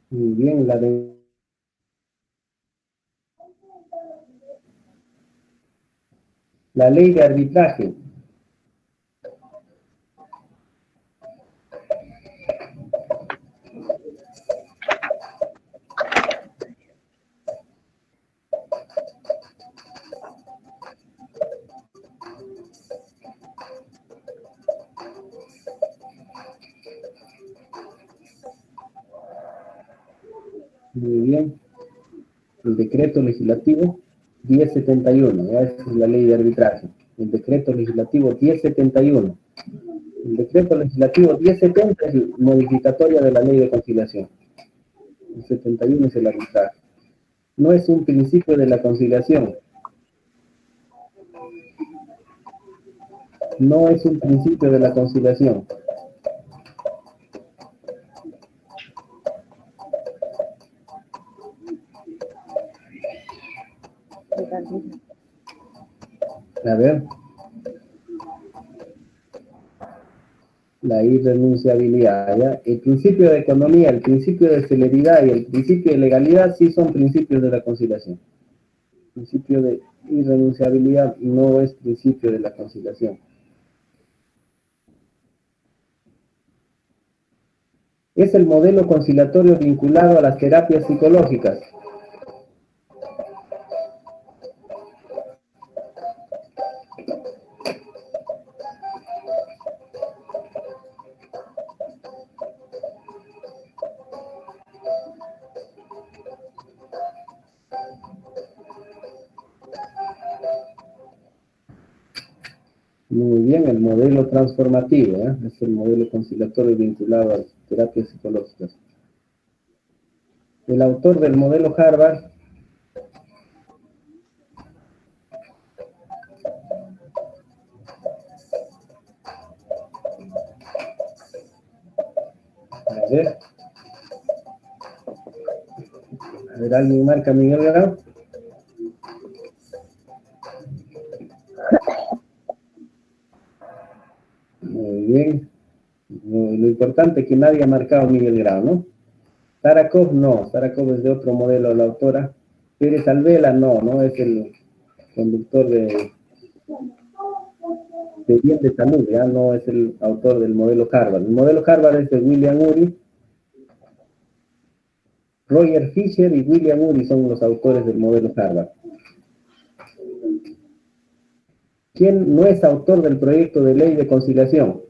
Muy bien, la ley de arbitraje. Muy bien. El decreto legislativo 1071, ¿ya? Esa es la ley de arbitraje. El decreto legislativo 1071. El decreto legislativo 1070 es modificatoria de la ley de conciliación. El 71 es el arbitraje. No es un principio de la conciliación. No es un principio de la conciliación. A ver. La irrenunciabilidad, ¿ya? El principio de economía, el principio de celeridad y el principio de legalidad sí son principios de la conciliación. El principio de irrenunciabilidad no es principio de la conciliación. Es el modelo conciliatorio vinculado a las terapias psicológicas. Muy bien, el modelo transformativo, ¿eh? Es el modelo conciliatorio vinculado a las terapias psicológicas. El autor del modelo Harvard a ver, alguien marca Miguel Grau. Muy bien. Lo importante es que nadie ha marcado Miguel Grau, ¿no? Sarakov no, Sarakov es de otro modelo, la autora. Pérez Alvela no es el conductor de bien de salud, ya no es el autor del modelo Harvard. El modelo Harvard es de William Ury. Roger Fisher y William Ury son los autores del modelo Harvard. ¿Quién no es autor del proyecto de ley de conciliación?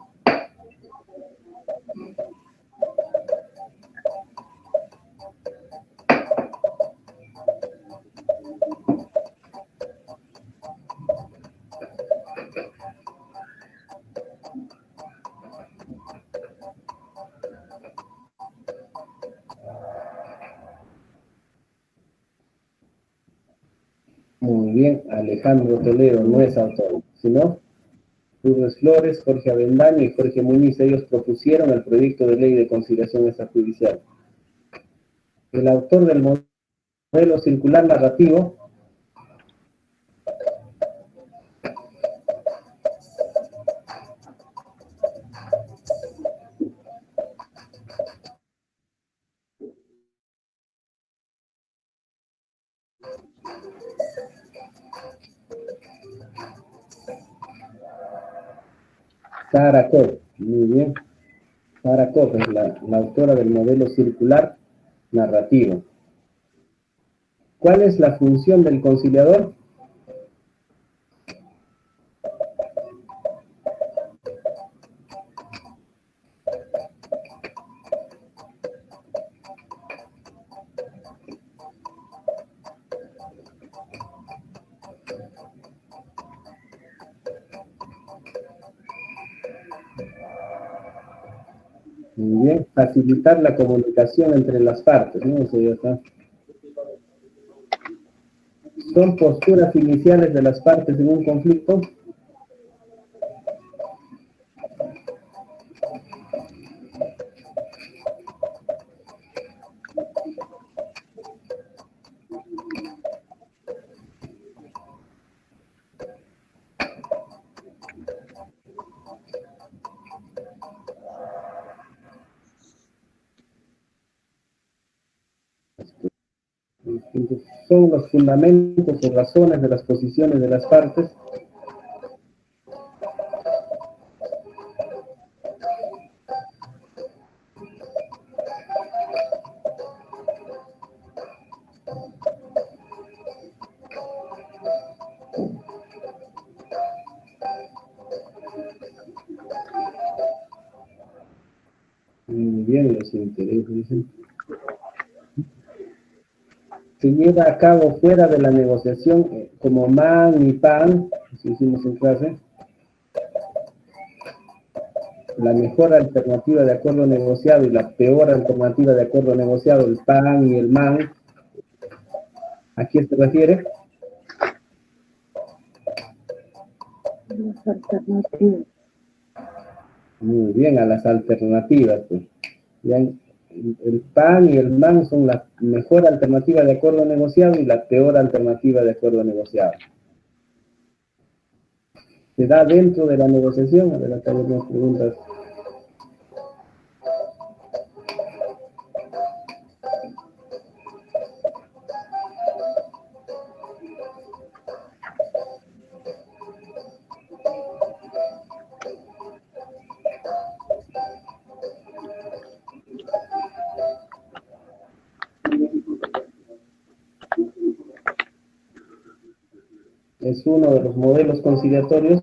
Muy bien, Alejandro Toledo no es autor, sino Lourdes Flores, Jorge Avendaño y Jorge Muñiz. Ellos propusieron el proyecto de ley de conciliación extrajudicial. El autor del modelo circular narrativo Sara Koch, muy bien. Sara Koch es la autora del modelo circular narrativo. ¿Cuál es la función del conciliador? Muy bien, facilitar la comunicación entre las partes, ¿no? Eso ya está. ¿Son posturas iniciales de las partes en un conflicto? Son los fundamentos o razones de las posiciones de las partes. Muy bien, los intereses, dicen. Se lleva a cabo fuera de la negociación como man y pan, así hicimos en clase. La mejor alternativa de acuerdo negociado y la peor alternativa de acuerdo negociado, el pan y el man. ¿A quién se refiere? Las alternativas. Muy bien, a las alternativas. Pues. Ya el pan y el man son la mejor alternativa de acuerdo negociado y la peor alternativa de acuerdo negociado. ¿Se da dentro de la negociación? A ver, acá hay unas preguntas. Es uno de los modelos conciliatorios